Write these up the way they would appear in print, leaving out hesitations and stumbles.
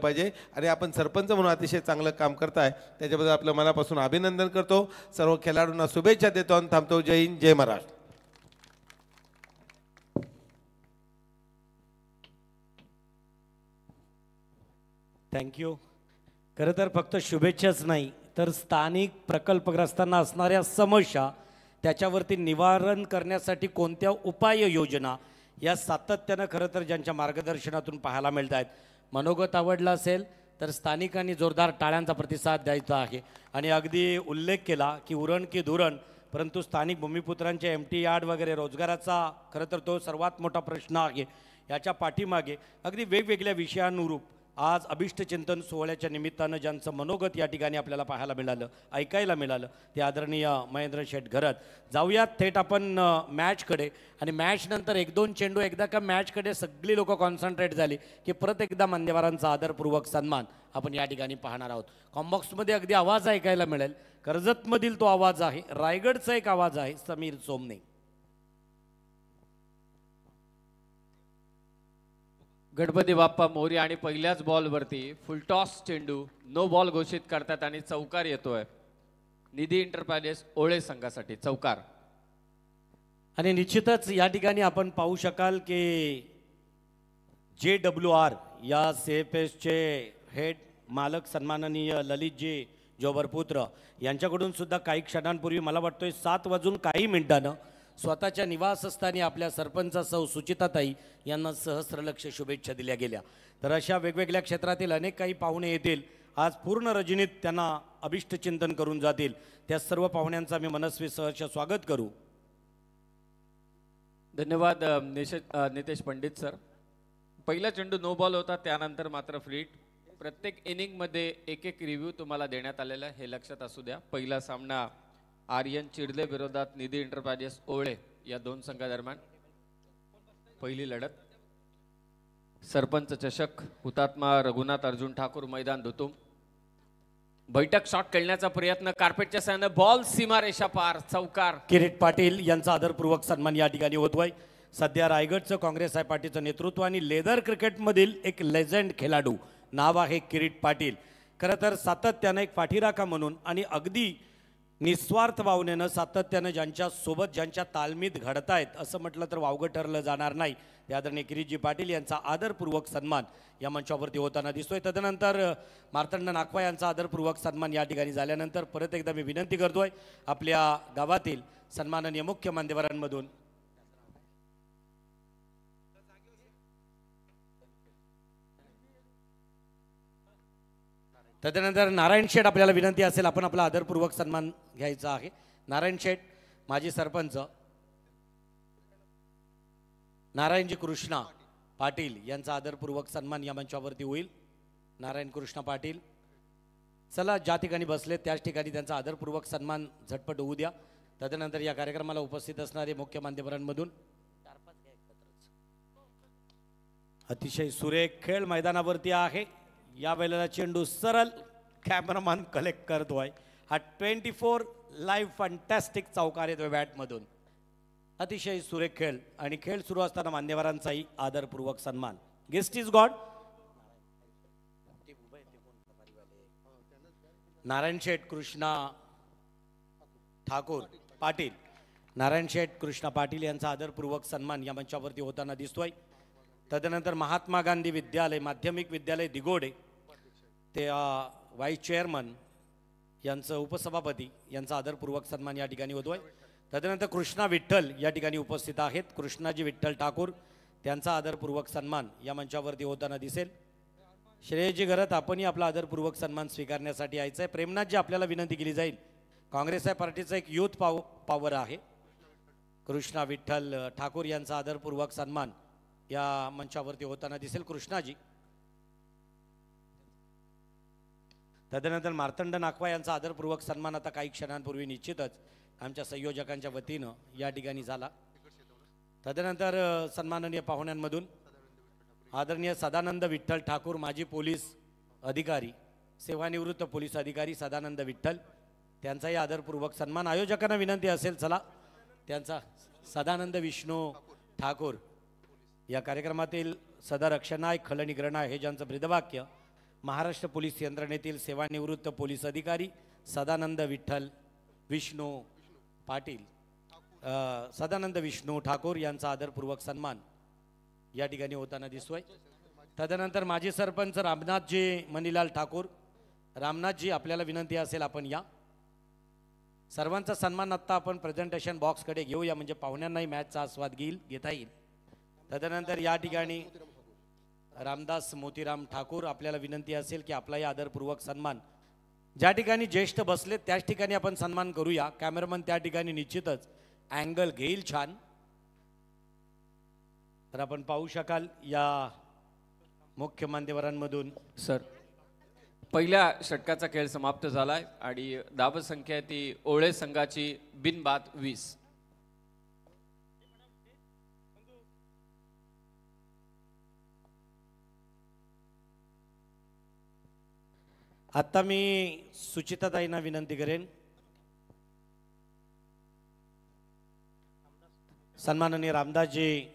पाहिजे आणि आपण सरपंच म्हणून अतिशय चांगलं काम करताय त्याच्याबद्दल आपलं मनापासून अभिनंदन करतो. सर्व खेळाडूंना शुभेच्छा देतो आणि थांबतो. जय हिंद, जय महाराष्ट्र. थँक्यू. खरं तर फक्त शुभेच्छाच नाही तर स्थानिक प्रकल्पग्रस्तांना असणाऱ्या समस्या त्याच्यावरती निवारण करण्यासाठी कोणत्या उपाययोजना या सातत्यानं खरं तर ज्यांच्या मार्गदर्शनातून पाहायला मिळत आहेत. मनोगत आवडलं असेल तर स्थानिकांनी जोरदार टाळ्यांचा प्रतिसाद द्यायचा आहे. आणि अगदी उल्लेख केला की उरण की धुरण, परंतु स्थानिक भूमिपुत्रांचे एमटी यार्ड वगैरे रोजगाराचा खरं तर तो सर्वात मोठा प्रश्न आहे. याच्या पाठीमागे अगदी वेगवेगळ्या विषयानुरूप आज अभिष्टचिंतन सोहळ्याच्या निमित्तानं ज्यांचं मनोगत या ठिकाणी आपल्याला पाहायला मिळालं, ऐकायला मिळालं ते आदरणीय महेंद्र शेठ घरत. जाऊयात थेट आपण मॅचकडे. आणि मॅचनंतर 1-2 चेंडू एकदा का मॅचकडे सगळी लोक कॉन्सन्ट्रेट झाली की परत एकदा मान्यवरांचा आदरपूर्वक सन्मान आपण या ठिकाणी पाहणार आहोत. कॉम्बॉक्समध्ये अगदी आवाज ऐकायला मिळेल. कर्जतमधील तो आवाज आहे, रायगडचा एक आवाज आहे, समीर सोमने. गणपती बाप्पा मोरी आणि पहिल्याच बॉलवरती फुलटॉस चेंडू नो बॉल घोषित करतात आणि चौकार येतोय निधी इंटरप्राइजेस ओळे संघासाठी. चौकार. आणि निश्चितच या ठिकाणी आपण पाहू शकाल की JWR या CFSचे हेड मालक सन्माननीय ललितजी जोबरपुत्र यांच्याकडून सुद्धा काही क्षणांपूर्वी मला वाटतोय 7 वाजून काही मिनिटांनं स्वतःच्या निवासस्थानी आपल्या सरपंच सौ सुचिताताई यांना सहस्रलक्ष शुभेच्छा दिल्या गेल्या. तर अशा वेगवेगळ्या क्षेत्रातील अनेक काही पाहुणे येतील. आज पूर्ण रजनीत त्यांना अभिष्टचिंतन करून जातील. त्या सर्व पाहुण्यांचा मी मनस्वी सहर्ष स्वागत करू. धन्यवाद नितेश पंडित सर. पहिला चेंडू नो बॉल होता, त्यानंतर मात्र फ्लीट. प्रत्येक इनिंगमध्ये एक रिव्ह्यू तुम्हाला देण्यात आलेला आहे, हे लक्षात असू द्या. पहिला सामना आर्यन चिडले विरोधात निधी इंटरप्राइजेस ओळे या 2 संघादरम्यान पहिली लढत. सरपंच चषक हुतात्मा रघुनाथ अर्जुन ठाकूर मैदान धुतुम. बैठक शॉट खेळण्याचा प्रयत्न कार्पेटच्या साहाय्याने बॉल सीमारेषा पार. चौकार. किरीट पाटील यांचा आदरपूर्वक सन्मान या ठिकाणी होतोय. सध्या रायगडचं काँग्रेस आहे पार्टीचं नेतृत्व आणि लेदर क्रिकेटमधील एक लेजंड खेळाडू नाव आहे किरीट पाटील. खरं तर सातत्यानं एक पाठीराखा म्हणून आणि अगदी निस्वार्थ भावनेनं सातत्यानं ज्यांच्या ज्यांच्या तालमीत घडतायत असं म्हटलं तर वावगं ठरलं जाणार नाही. त्या आदरणीय किरीटजी पाटील यांचा आदरपूर्वक सन्मान या मंचावरती होताना दिसतोय. तदनंतर मार्तंड नागवा यांचा आदरपूर्वक सन्मान या ठिकाणी झाल्यानंतर परत एकदा मी विनंती करतोय आपल्या गावातील सन्माननीय मुख्य मान्यवरांमधून तदनंतर नारायण शेठ आपल्याला विनंती असेल आपण आपला आदरपूर्वक सन्मान घ्यायचा आहे. नारायण शेठ माजी सरपंच नारायणजी कृष्णा पाटील यांचा आदरपूर्वक सन्मान या मंचावरती होईल. नारायण कृष्णा पाटील चला ज्या ठिकाणी बसले त्याच ठिकाणी त्यांचा आदरपूर्वक सन्मान झटपट होऊ द्या. तदनंतर या कार्यक्रमाला उपस्थित असणारे मुख्य मान्यवरांमधून अतिशय सुरेख खेळ मैदानावरती आहे. या वेळेला चेंडू सरळ कॅमेरामॅन कलेक्ट करतोय. हा 24 लाईव्ह फंटॅस्टिक चौकार येतोय बॅटमधून. अतिशय सुरेख खेळ आणि खेळ सुरू असताना मान्यवरांचाही आदरपूर्वक सन्मान. Guest is God. Narayan Sheth Krishna Thakur Patil Narayan Sheth Krishna Patil यांचा आदरपूर्वक सन्मान या मंचावरती होताना दिसतोय. तदनंतर महात्मा गांधी विद्यालय माध्यमिक विद्यालय दिगोडे ते व्हाईस चेअरमन यांचं उपसभापती यांचा आदरपूर्वक सन्मान या ठिकाणी होतोय. तदनंतर कृष्णा विठ्ठल या ठिकाणी उपस्थित आहेत. कृष्णाजी विठ्ठल ठाकूर त्यांचा आदरपूर्वक सन्मान या मंचावरती होताना दिसेल. श्रेयजी घरत आपणही आपला आदरपूर्वक सन्मान स्वीकारण्यासाठी यायचं आहे. प्रेमनाथजी आपल्याला विनंती केली जाईल. काँग्रेस आहे पार्टीचा एक युथ पॉवर आहे. कृष्णा विठ्ठल ठाकूर यांचा आदरपूर्वक सन्मान या मंचावरती होताना दिसेल. कृष्णाजी. तदनंतर मार्तंड नागवा यांचा आदरपूर्वक सन्मान आता काही क्षणांपूर्वी निश्चितच आमच्या संयोजकांच्या वतीनं या ठिकाणी झाला. तदनंतर सन्माननीय पाहुण्यांमधून आदरणीय सदानंद विठ्ठल ठाकूर माजी पोलीस अधिकारी सेवानिवृत्त पोलीस अधिकारी सदानंद विठ्ठल त्यांचाही आदरपूर्वक सन्मान. आयोजकांना विनंती असेल चला त्यांचा सदानंद विष्णू ठाकूर या कार्यक्रमातील सदा रक्षणाय खलनिग्रहणाय हे ज्यांचं ब्रीदवाक्य महाराष्ट्र पोलीस यंत्रणेतील सेवानिवृत्त पोलीस अधिकारी सदानंद विठ्ठल विष्णू पाटील सदानंद विष्णू ठाकूर यांचा आदरपूर्वक सन्मान या ठिकाणी होताना दिसतोय। तदनंतर माजी सरपंच रामनाथजी मनीलाल ठाकूर, रामनाथजी आपल्याला विनंती असेल आपण या। सर्वांचा सन्मान आत्ता आपण प्रेझेंटेशन बॉक्सकडे घेऊया म्हणजे पाहुण्यांनाही मॅचचा आस्वाद घेता येईल। तदनंतर या ठिकाणी रामदास मोतीराम ठाकूर आपल्याला विनंती असेल की आपलाही आदरपूर्वक सन्मान ज्या ठिकाणी ज्येष्ठ बसले त्याच ठिकाणी आपण सन्मान करूया। कॅमेरामन त्या ठिकाणी निश्चितच अँगल घेईल छान, तर आपण पाहू शकाल या मुख्य मान्यवरांमधून। सर पहिल्या षटकाचा खेळ समाप्त झालाय आणि धावसंख्या ती ओळे संघाची बिनबाद 20। आता मी सुचिताताईंना विनंती करेन, सन्माननीय रामदासजी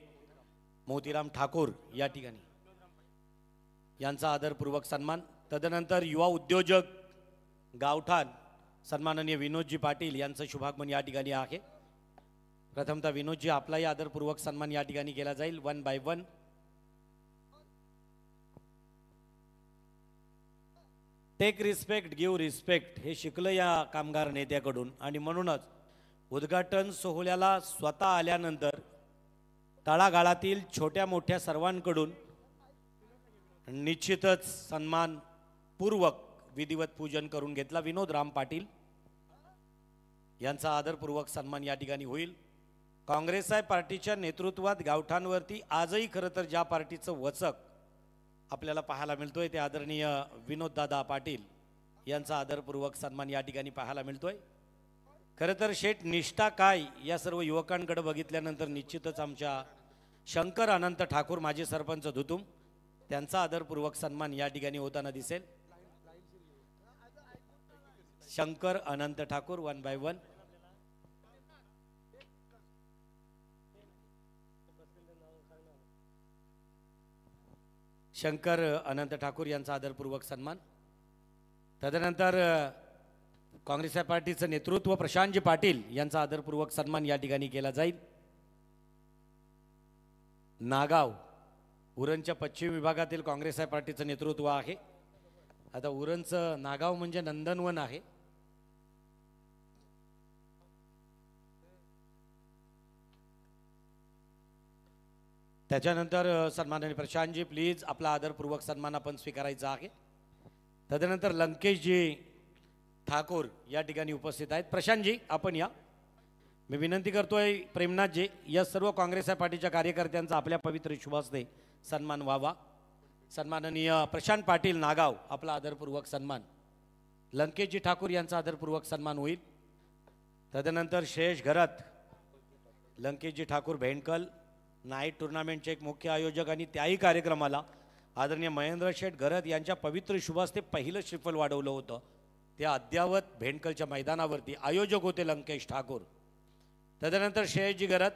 मोतीराम ठाकूर या ठिकाणी यांचा आदरपूर्वक सन्मान। तदनंतर युवा उद्योजक गावठाण सन्माननीय विनोदजी पाटील यांचं शुभागमन या ठिकाणी आहे। प्रथमतः विनोदजी आपलाही आदरपूर्वक सन्मान या ठिकाणी केला जाईल 1 by 1। Take respect give respect हे शिकलं या कामगार नेत्याकडून आणि म्हणूनच उद्घाटन सोहळ्याला स्वतः आल्यानंतर तळागाळातील छोट्या मोठ्या सर्वांकडून निश्चितच सन्मानपूर्वक विधिवत पूजन करून घेतला। विनोद राम पाटील यांचा आदरपूर्वक सन्मान या ठिकाणी होईल। काँग्रेस पार्टीच्या नेतृत्वात गावठाणवरती आजही खरं तर ज्या पार्टीचं वचक आपल्याला पाहायला मिळतोय ते आदरणीय विनोददादा पाटील यांचा आदरपूर्वक सन्मान या ठिकाणी पाहायला मिळतोय। खरं तर शेठ निष्ठा काय या सर्व युवकांकडे बघितल्यानंतर निश्चितच आमच्या शंकर अनंत ठाकूर माजी सरपंच धुतुम त्यांचा आदरपूर्वक सन्मान या ठिकाणी होताना दिसेल। शंकर अनंत ठाकूर 1 बाय 1। शंकर अनंत ठाकूर यांचा आदरपूर्वक सन्मान। तदनंतर काँग्रेस पार्टीचं नेतृत्व प्रशांतजी पाटील यांचा आदरपूर्वक सन्मान या ठिकाणी केला जाईल। नागाव उरणच्या पश्चिम विभागातील काँग्रेस पार्टीचं नेतृत्व आहे। आता उरणचं नागाव म्हणजे नंदनवन आहे। त्याच्यानंतर सन्माननीय प्रशांतजी प्लीज आपला आदरपूर्वक सन्मान आपण स्वीकारायचा आहे। तदनंतर लंकेशजी ठाकूर या ठिकाणी उपस्थित आहेत। प्रशांतजी आपण या। मी विनंती करतोय प्रेमनाथजी या सर्व काँग्रेस पार्टीच्या कार्यकर्त्यांचा आपल्या पवित्र शुभास्ते सन्मान व्हावा। सन्माननीय प्रशांत पाटील नागाव आपला आदरपूर्वक सन्मान। लंकेशजी ठाकूर यांचा आदरपूर्वक सन्मान होईल। तदनंतर श्रेयश घरत लंकेशजी ठाकूर भेंडकल नाईट टुर्नामेंटचे एक मुख्य आयोजक आणि त्याही कार्यक्रमाला आदरणीय महेंद्र शेठ घरत यांच्या पवित्र शुभास्ते पहिलं श्रीफल वाढवलं होतं ते अद्यावत भेंडकलच्या मैदानावरती आयोजक होते लंकेश ठाकूर। तदनंतर श्रेयसजी घरत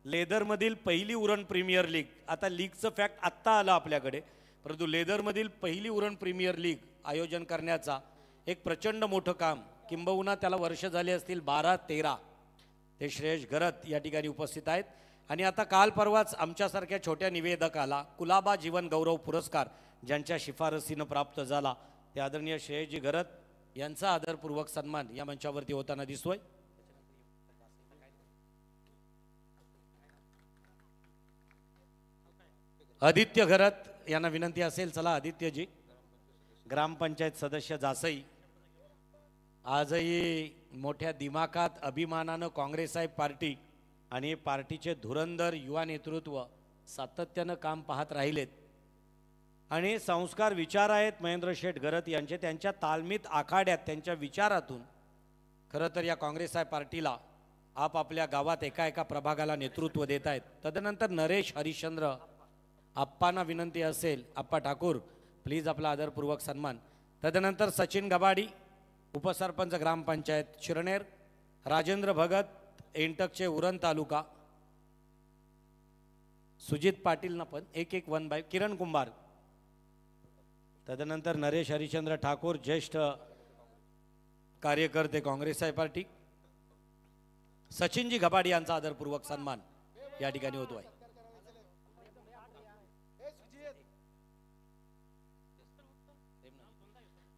लेदरमधील पहिली उरण प्रीमियर लीग, आता लीगचं फॅक्ट आत्ता आलं आपल्याकडे, परंतु लेदरमधील पहिली उरण प्रीमियर लीग आयोजन करण्याचा एक प्रचंड मोठं काम, किंबहुना त्याला वर्ष झाले असतील 12-13, ते श्रेयस घरत या ठिकाणी उपस्थित आहेत। आणि आता काल परवाच आमच्यासारख्या छोट्या निवेदकाला कुलाबा जीवन गौरव पुरस्कार ज्यांच्या शिफारसीनं प्राप्त झाला ते आदरणीय श्रेयसजी घरत यांचा आदरपूर्वक सन्मान या मंचावरती होताना दिसतोय। आदित्य घरत यांना विनंती असेल, चला आदित्यजी। ग्रामपंचायत सदस्य जासई आजही मोठ्या दिमाखात अभिमानानं काँग्रेस पार्टी आणि पार्टीचे धुरंधर युवा नेतृत्व सातत्यानं काम पाहत राहिलेत आणि संस्कार विचार आहेत महेंद्र शेठ घरत यांचे, त्यांच्या तालमीत आखाड्यात त्यांच्या विचारातून खरं तर या काँग्रेस पार्टीला आपापल्या गावात एका एका प्रभागाला नेतृत्व देत आहेत। तदनंतर नरेश हरिश्चंद्र आप्पांना विनंती असेल, आप्पा ठाकूर प्लीज आपला आदरपूर्वक सन्मान। तदनंतर सचिन गबाडी उपसरपंच ग्रामपंचायत शिरनेर, राजेंद्र भगत एंटकचे उरण तालुका, सुजित पाटील ना पण 1-1 1 बाय किरण कुंभार तदनंतर नरेश हरिश्चंद्र ठाकूर ज्येष्ठ कार्यकर्ते काँग्रेस पार्टी, सचिनजी घबाडी यांचा आदरपूर्वक सन्मान या ठिकाणी होतो आहे.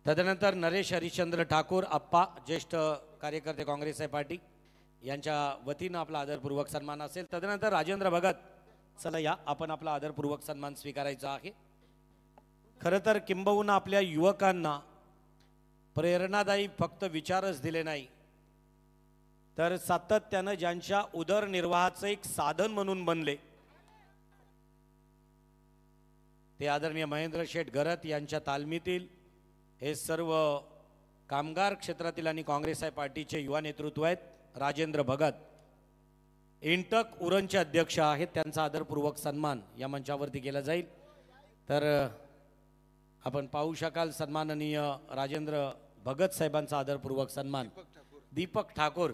तदनंतर नरेश हरिश्चंद्र ठाकूर आप्पा ज्येष्ठ कार्यकर्ते काँग्रेस पार्टी यांच्या वतीनं आपला आदरपूर्वक सन्मान असेल. तदनंतर राजेंद्र भगत, चला या आपण आपला आदरपूर्वक सन्मान स्वीकारायचा आहे. खरं तर किंबहुना आपल्या युवकांना प्रेरणादायी फक्त विचारच दिले नाही, तर सातत्यानं ज्यांच्या उदरनिर्वाहाचं एक साधन म्हणून बनले ते आदरणीय महेंद्र शेठ घरत यांच्या तालमीतील हे सर्व कामगार क्षेत्रातील आणि काँग्रेस पार्टीचे युवा नेतृत्व आहेत. राजेंद्र भगत इंटक उरणचे अध्यक्ष आहेत, त्यांचा आदरपूर्वक सन्मान या मंचावरती केला जाईल. तर आपण पाहू शकाल सन्माननीय राजेंद्र भगत साहेबांचा आदरपूर्वक सन्मान. दीपक ठाकूर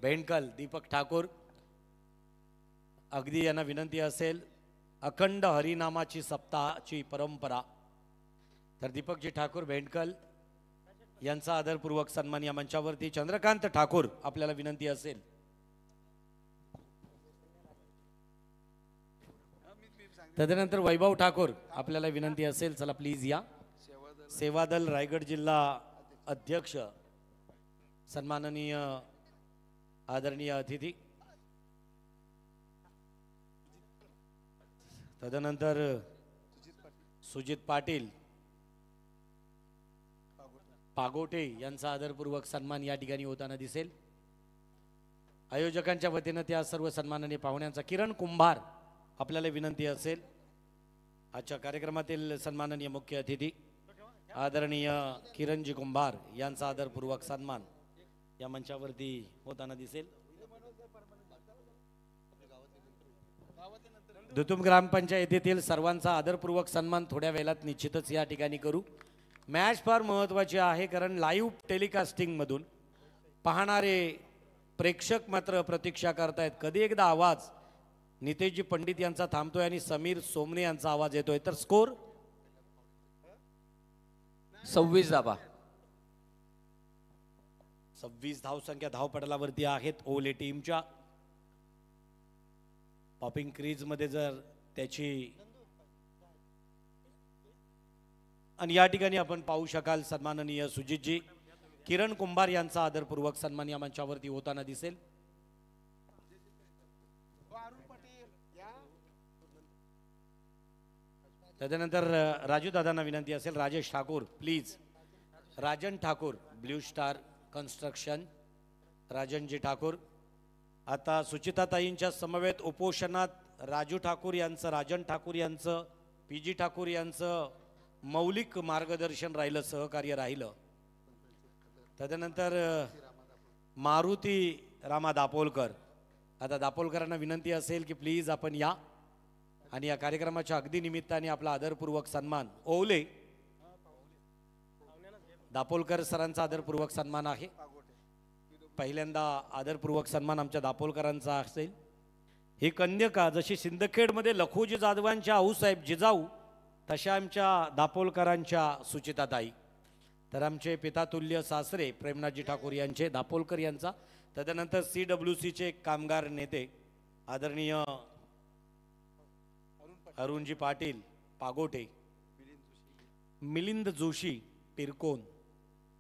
भेंडकल, दीपक ठाकूर, अगदी यांना विनंती असेल, अखंड हरिनामाची सप्ताहाची परंपरा, तर दीपकजी ठाकूर भेंडकल यांचा आदरपूर्वक सन्मान या मंचावरती. चंद्रकांत ठाकूर आपल्याला विनंती असेल. तदनंतर वैभव ठाकूर आपल्याला विनंती असेल, चला प्लीज या. सेवादल रायगड जिल्हा अध्यक्ष सन्माननीय आदरणीय अतिथी. तदनंतर सुजित पाटील पागोटे यांचा आदरपूर्वक सन्मान या ठिकाणी होताना दिसेल. आयोजकांच्या वतीनं त्या सर्व सन्माननीय पाहुण्यांचा. किरण कुंभार आपल्याला विनंती असेल. आजच्या कार्यक्रमातील सन्माननीय मुख्य अतिथी आदरणीय किरणजी कुंभार यांचा आदरपूर्वक सन्मान या मंचावरती होताना दिसेल. दुतुम ग्रामपंचायतीतील सर्वांचा आदरपूर्वक सन्मान थोड्या वेळात निश्चितच या ठिकाणी करू. मॅच फार महत्त्वाची आहे, कारण लाईव्ह टेलिकास्टिंगमधून पाहणारे प्रेक्षक मात्र प्रतीक्षा करतायत. कधी एकदा आवाज नितेशजी पंडित यांचा थांबतोय आणि समीर सोमने यांचा आवाज येतोय. तर स्कोर 26 धावा. 26 धावसंख्या धावपटलावरती आहेत ओले टीमच्या. पॉपिंग क्रीज मध्ये जर त्याची, आणि या ठिकाणी आपण पाहू शकाल सन्माननीय सुजितजी किरण कुंभार यांचा आदरपूर्वक सन्मान या मंचावरती होताना दिसेल. तदनंतर राजू दादांना विनंती असेल, Rajesh Thakur please. Rajan Thakur Blue Star Construction, Rajanji Thakur. आता सुचिताताईंच्या समवेत उपोषणात राजू ठाकूर यांचं, राजन ठाकूर यांचं, पीजी ठाकूर यांचं मौलिक मार्गदर्शन राहिलं, सहकार्य राहिलं. तदनंतर मारुती रामा दापोलकर. आता दापोलकरांना विनंती असेल की प्लीज आपण या आणि या कार्यक्रमाच्या अगदी निमित्ताने आपला आदरपूर्वक सन्मान. ओवले दापोलकर सरांचा आदरपूर्वक सन्मान आहे. पहिल्यांदा आदरपूर्वक सन्मान आमच्या दापोलकरांचा असेल. ही कन्यका जशी सिंदखेडमध्ये लखोजी जाधवांच्या आऊसाहेब जिजाऊ, तशा आमच्या दापोलकरांच्या सुचिताताई. तर आमचे पितातुल्य सासरे प्रेमनाथजी ठाकूर यांचे, दापोलकर यांचा. तदनंतर CWCचे कामगार नेते आदरणीय अरुणजी पाटील पागोटे, मिलिंद जोशी पिरकोन.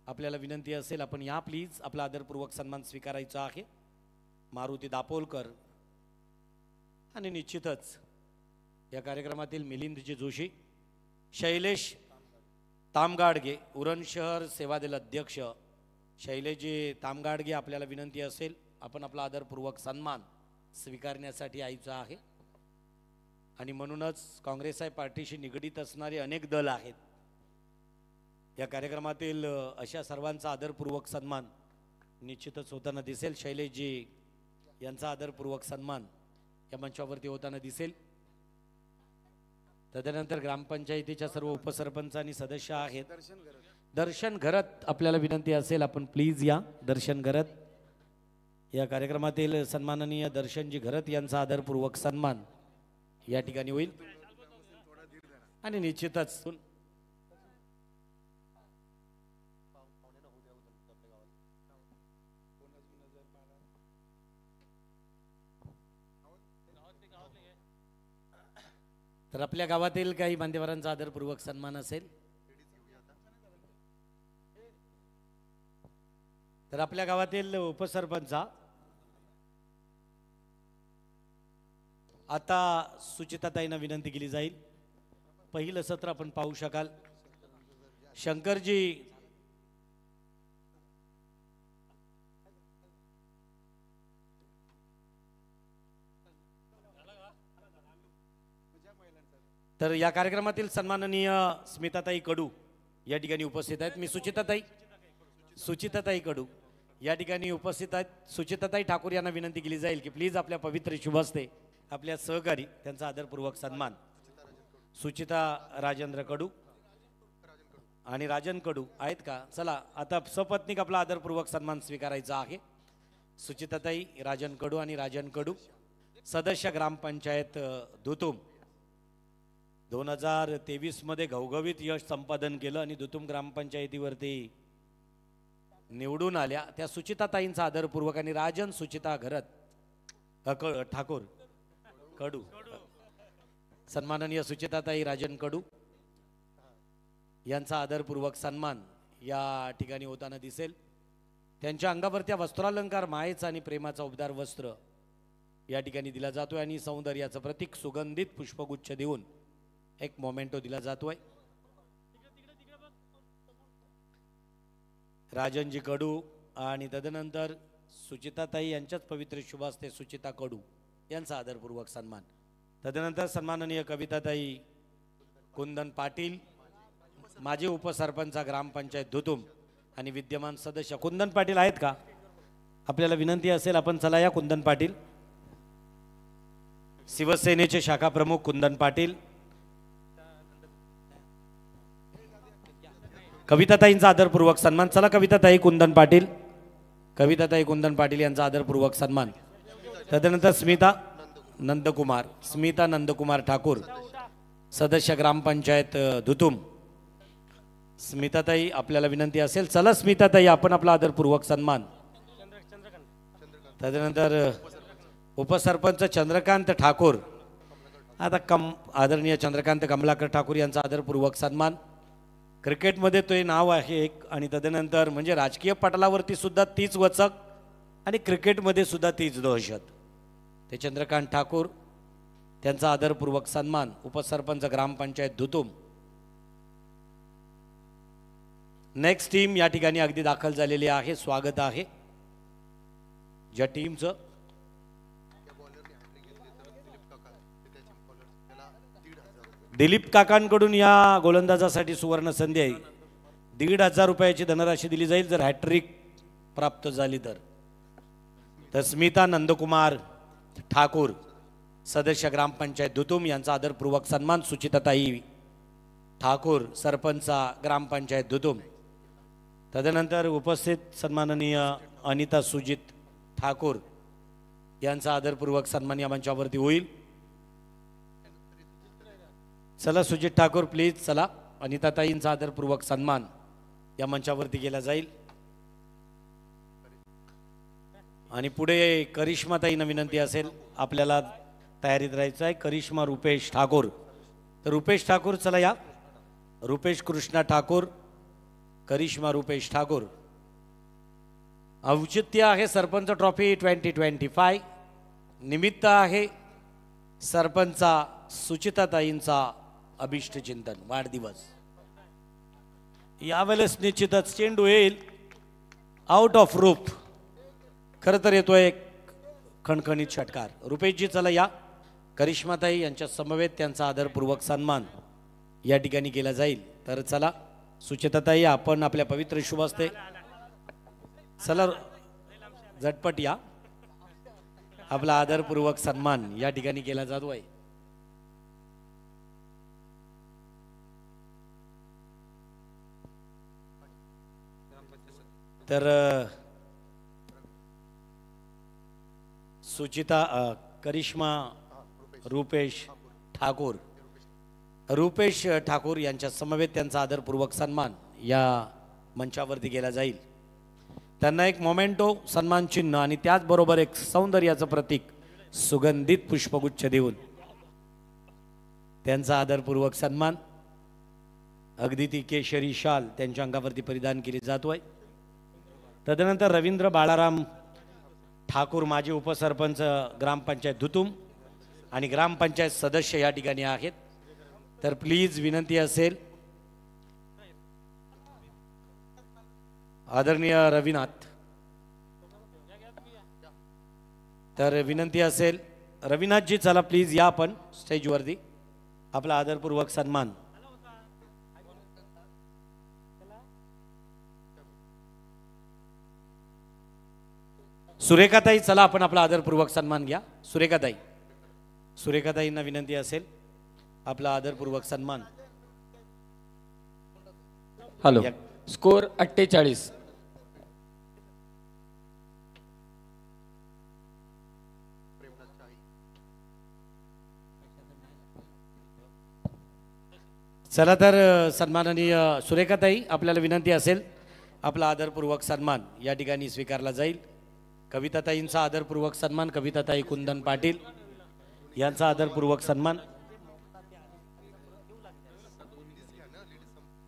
आपल्याला विनंती असेल आपण या प्लीज, आपला आदरपूर्वक सन्मान स्वीकारायचा आहे. मारुती दापोलकर आणि निश्चितच या कार्यक्रमातील मिलिंदजी जोशी, शैलेश तामगाडगे उरण शहर सेवादल अध्यक्ष शैलेशजी तामगाडगे. आपल्याला विनंती असेल आपण आपला आदरपूर्वक सन्मान स्वीकारण्यासाठी यायचा आहे. आणि म्हणूनच काँग्रेस पार्टीशी निगडीत असणारे अनेक दल आहेत. या कार्यक्रमातील अशा सर्वांचा आदरपूर्वक सन्मान निश्चितच होताना दिसेल. शैलेशजी यांचा आदरपूर्वक सन्मान या मंचावरती होताना दिसेल. तदनंतर ग्रामपंचायतीच्या सर्व उपसरपंच आणि सदस्य आहेत. दर्शन घरत आपल्याला विनंती असेल आपण प्लीज या. दर्शन घरत या कार्यक्रमातील सन्माननीय दर्शनजी घरत यांचा आदरपूर्वक सन्मान या ठिकाणी होईल. आणि निश्चितच तर आपल्या गावातील काही मान्यवरांचा आदरपूर्वक सन्मान असेल. तर आपल्या गावातील उपसरपंचा आता सुचिताताईंना विनंती केली जाईल. पहिलं सत्र आपण पाहू शकाल. शंकरजी तर या कार्यक्रमातील सन्माननीय स्मिताताई कडू या ठिकाणी उपस्थित आहेत. मी सुचिताताई कडू या ठिकाणी उपस्थित आहेत. सुचिताताई ठाकूर यांना विनंती केली जाईल की प्लीज आपल्या पवित्र शुभ हस्ते आपल्या सहकारी त्यांचा आदरपूर्वक सन्मान. सुचिता राजेंद्र कडू आणि राजन कडू आहेत का? चला आता सपत्नीक आपला आदरपूर्वक सन्मान स्वीकारायचा आहे. सुचिताताई, राजन कडू आणि राजन कडू सदस्य ग्रामपंचायत धुतुम 2023 मध्ये घवघवीत यश संपादन केलं आणि धुतुम ग्रामपंचायतीवरती निवडून आल्या त्या सुचिताताईंचा आदरपूर्वक आणि राजन सुचिता घरत ठाकूर कडू सन्माननीय सुचिताताई राजन कडू यांचा आदरपूर्वक सन्मान या ठिकाणी होताना दिसेल. त्यांच्या अंगावर त्या वस्त्रालंकार मायेचा आणि प्रेमाचा उबदार वस्त्र या ठिकाणी दिला जातोय आणि सौंदर्याचं प्रतीक सुगंधित पुष्पगुच्छ देऊन एक मोमेंटो दिला जातोय. राजनजी कडू आणि तदनंतर सुचिताताई यांच्याच पवित्र शुभ हस्ते सुचिता कडू यांचा आदरपूर्वक सन्मान. तदनंतर सन्माननीय कविताताई कुंदन पाटील माजी उपसरपंच ग्रामपंचायत धुतुम आणि विद्यमान सदस्य कुंदन पाटील आहेत का? आपल्याला विनंती असेल आपण चला या. कुंदन पाटील शिवसेनेचे शाखा प्रमुख कुंदन पाटील. कविताताईंचा आदरपूर्वक सन्मान. चला कविताताई कुंदन पाटील. कविताताई कुंदन पाटील यांचा आदरपूर्वक सन्मान. तदनंतर स्मिता नंदकुमार ठाकूर सदस्य ग्रामपंचायत धुतुम. स्मिताताई आपल्याला विनंती असेल चला स्मिताताई आपण आपला आदरपूर्वक सन्मान. तदनंतर उपसरपंच चंद्रकांत ठाकूर आता आदरणीय चंद्रकांत कमलाकर ठाकूर यांचा आदरपूर्वक सन्मान. क्रिकेटमध्ये तो नाव आहे एक आणि तदनंतर म्हणजे राजकीय पटलावरती सुद्धा तीच वचक आणि क्रिकेटमध्ये सुद्धा तीच दहशत. ते चंद्रकांत ठाकूर त्यांचा आदरपूर्वक सन्मान. उपसरपंच ग्रामपंचायत धुतुम. नेक्स्ट टीम या ठिकाणी अगदी दाखल झालेली आहे. स्वागत आहे ज्या टीमचं. दिलीप काकांकडून या गोलंदाजासाठी सुवर्ण संधी आहे. 1,500 रुपयाची धनराशी दिली जाईल जर हॅट्रिक प्राप्त झाली तर. स्मिता नंदकुमार ठाकूर सदस्य ग्रामपंचायत धुतुम यांचा आदरपूर्वक सन्मान. सुचिताताई ठाकूर सरपंच ग्रामपंचायत धुतुम. तदनंतर उपस्थित सन्माननीय अनिता सुजित ठाकूर यांचा आदरपूर्वक सन्मान या मंचावरती होईल. चला सुजित ठाकूर प्लीज चला. अनिताताईंचा आदरपूर्वक सन्मान या मंचावरती केला जाईल. आणि पुढे करिश्माताईंना विनंती असेल आपल्याला तयारीत राहायचं आहे. करिश्मा रुपेश ठाकूर. तर रुपेश ठाकूर चला या. रुपेश कृष्णा ठाकूर करिश्मा रुपेश ठाकूर. औचित्य आहे सरपंच ट्रॉफी 2025. निमित्त आहे सरपंचा सुचिताताईंचा अभिष्ट चिंतन वाढदिवस. यावेळेस निश्चितच चेंडू येईल आउट ऑफ रूप. खरं तर येतोय एक खणखणीत षटकार. रुपेशजी चला या. करिश्माताई यांच्या समवेत त्यांचा आदरपूर्वक सन्मान या ठिकाणी केला जाईल. तर चला सुचिताताई आपण आपल्या पवित्र शुभ हस्ते चला झटपट या. आपला आदरपूर्वक सन्मान या ठिकाणी केला जातो आहे. तर सुचिता करिश्मा रुपेश ठाकूर रुपेश ठाकूर यांच्या समवेत त्यांचा आदरपूर्वक सन्मान या मंचावरती केला जाईल. त्यांना एक मोमेंटो सन्मान चिन्ह आणि त्याचबरोबर एक सौंदर्याचं प्रतीक सुगंधित पुष्पगुच्छ देऊन त्यांचा आदरपूर्वक सन्मान अगदी ती केशरी शाल त्यांच्या अंगावरती परिधान केली जातोय. तदनंतर रवींद्र बाळाराम ठाकूर माजी उपसरपंच ग्रामपंचायत धुतुम आणि ग्रामपंचायत सदस्य या ठिकाणी आहेत. तर प्लीज विनंती असेल आदरणीय रविनाथ, तर विनंती असेल रविनाथजी चला प्लीज या आपण स्टेजवरती आपला आदरपूर्वक सन्मान. सुरेखाताई चला आपण आपला आदरपूर्वक सन्मान घ्या. सुरेखाताईंना विनंती असेल आपला आदरपूर्वक सन्मान. Hello, score 48. चला तर सन्माननीय सुरेखाताई आपल्याला विनंती असेल आपला आदरपूर्वक सन्मान या ठिकाणी स्वीकारला जाईल. कविताताईंचा आदरपूर्वक सन्मान, कविताताई कुंदन पाटील यांचा आदरपूर्वक सन्मान.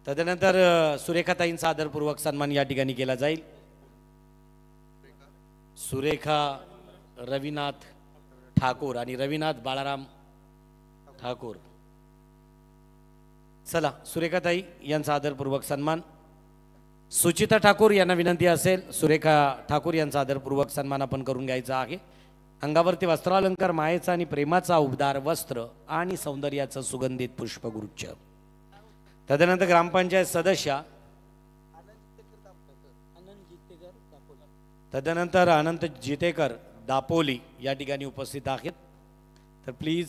तदनंतर सुरेखाताईंचा आदरपूर्वक सन्मान या ठिकाणी केला जाईल. सुरेखा रविनाथ ठाकूर आणि रविनाथ बाळाराम ठाकूर. चला सुरेखाताई यांचा आदरपूर्वक सन्मान. सुचिता ठाकूर यांना विनंती असेल सुरेखा ठाकूर यांचा आदरपूर्वक सन्मान आपण करून घ्यायचा आहे. अंगावरती वस्त्रालंकार मायेचा आणि प्रेमाचा उबदार वस्त्र आणि सौंदर्याचं सुगंधित पुष्पगुच्छ. तदनंतर ग्रामपंचायत सदस्य तदनंतर अनंत जितेकर दापोली या ठिकाणी उपस्थित आहेत. तर प्लीज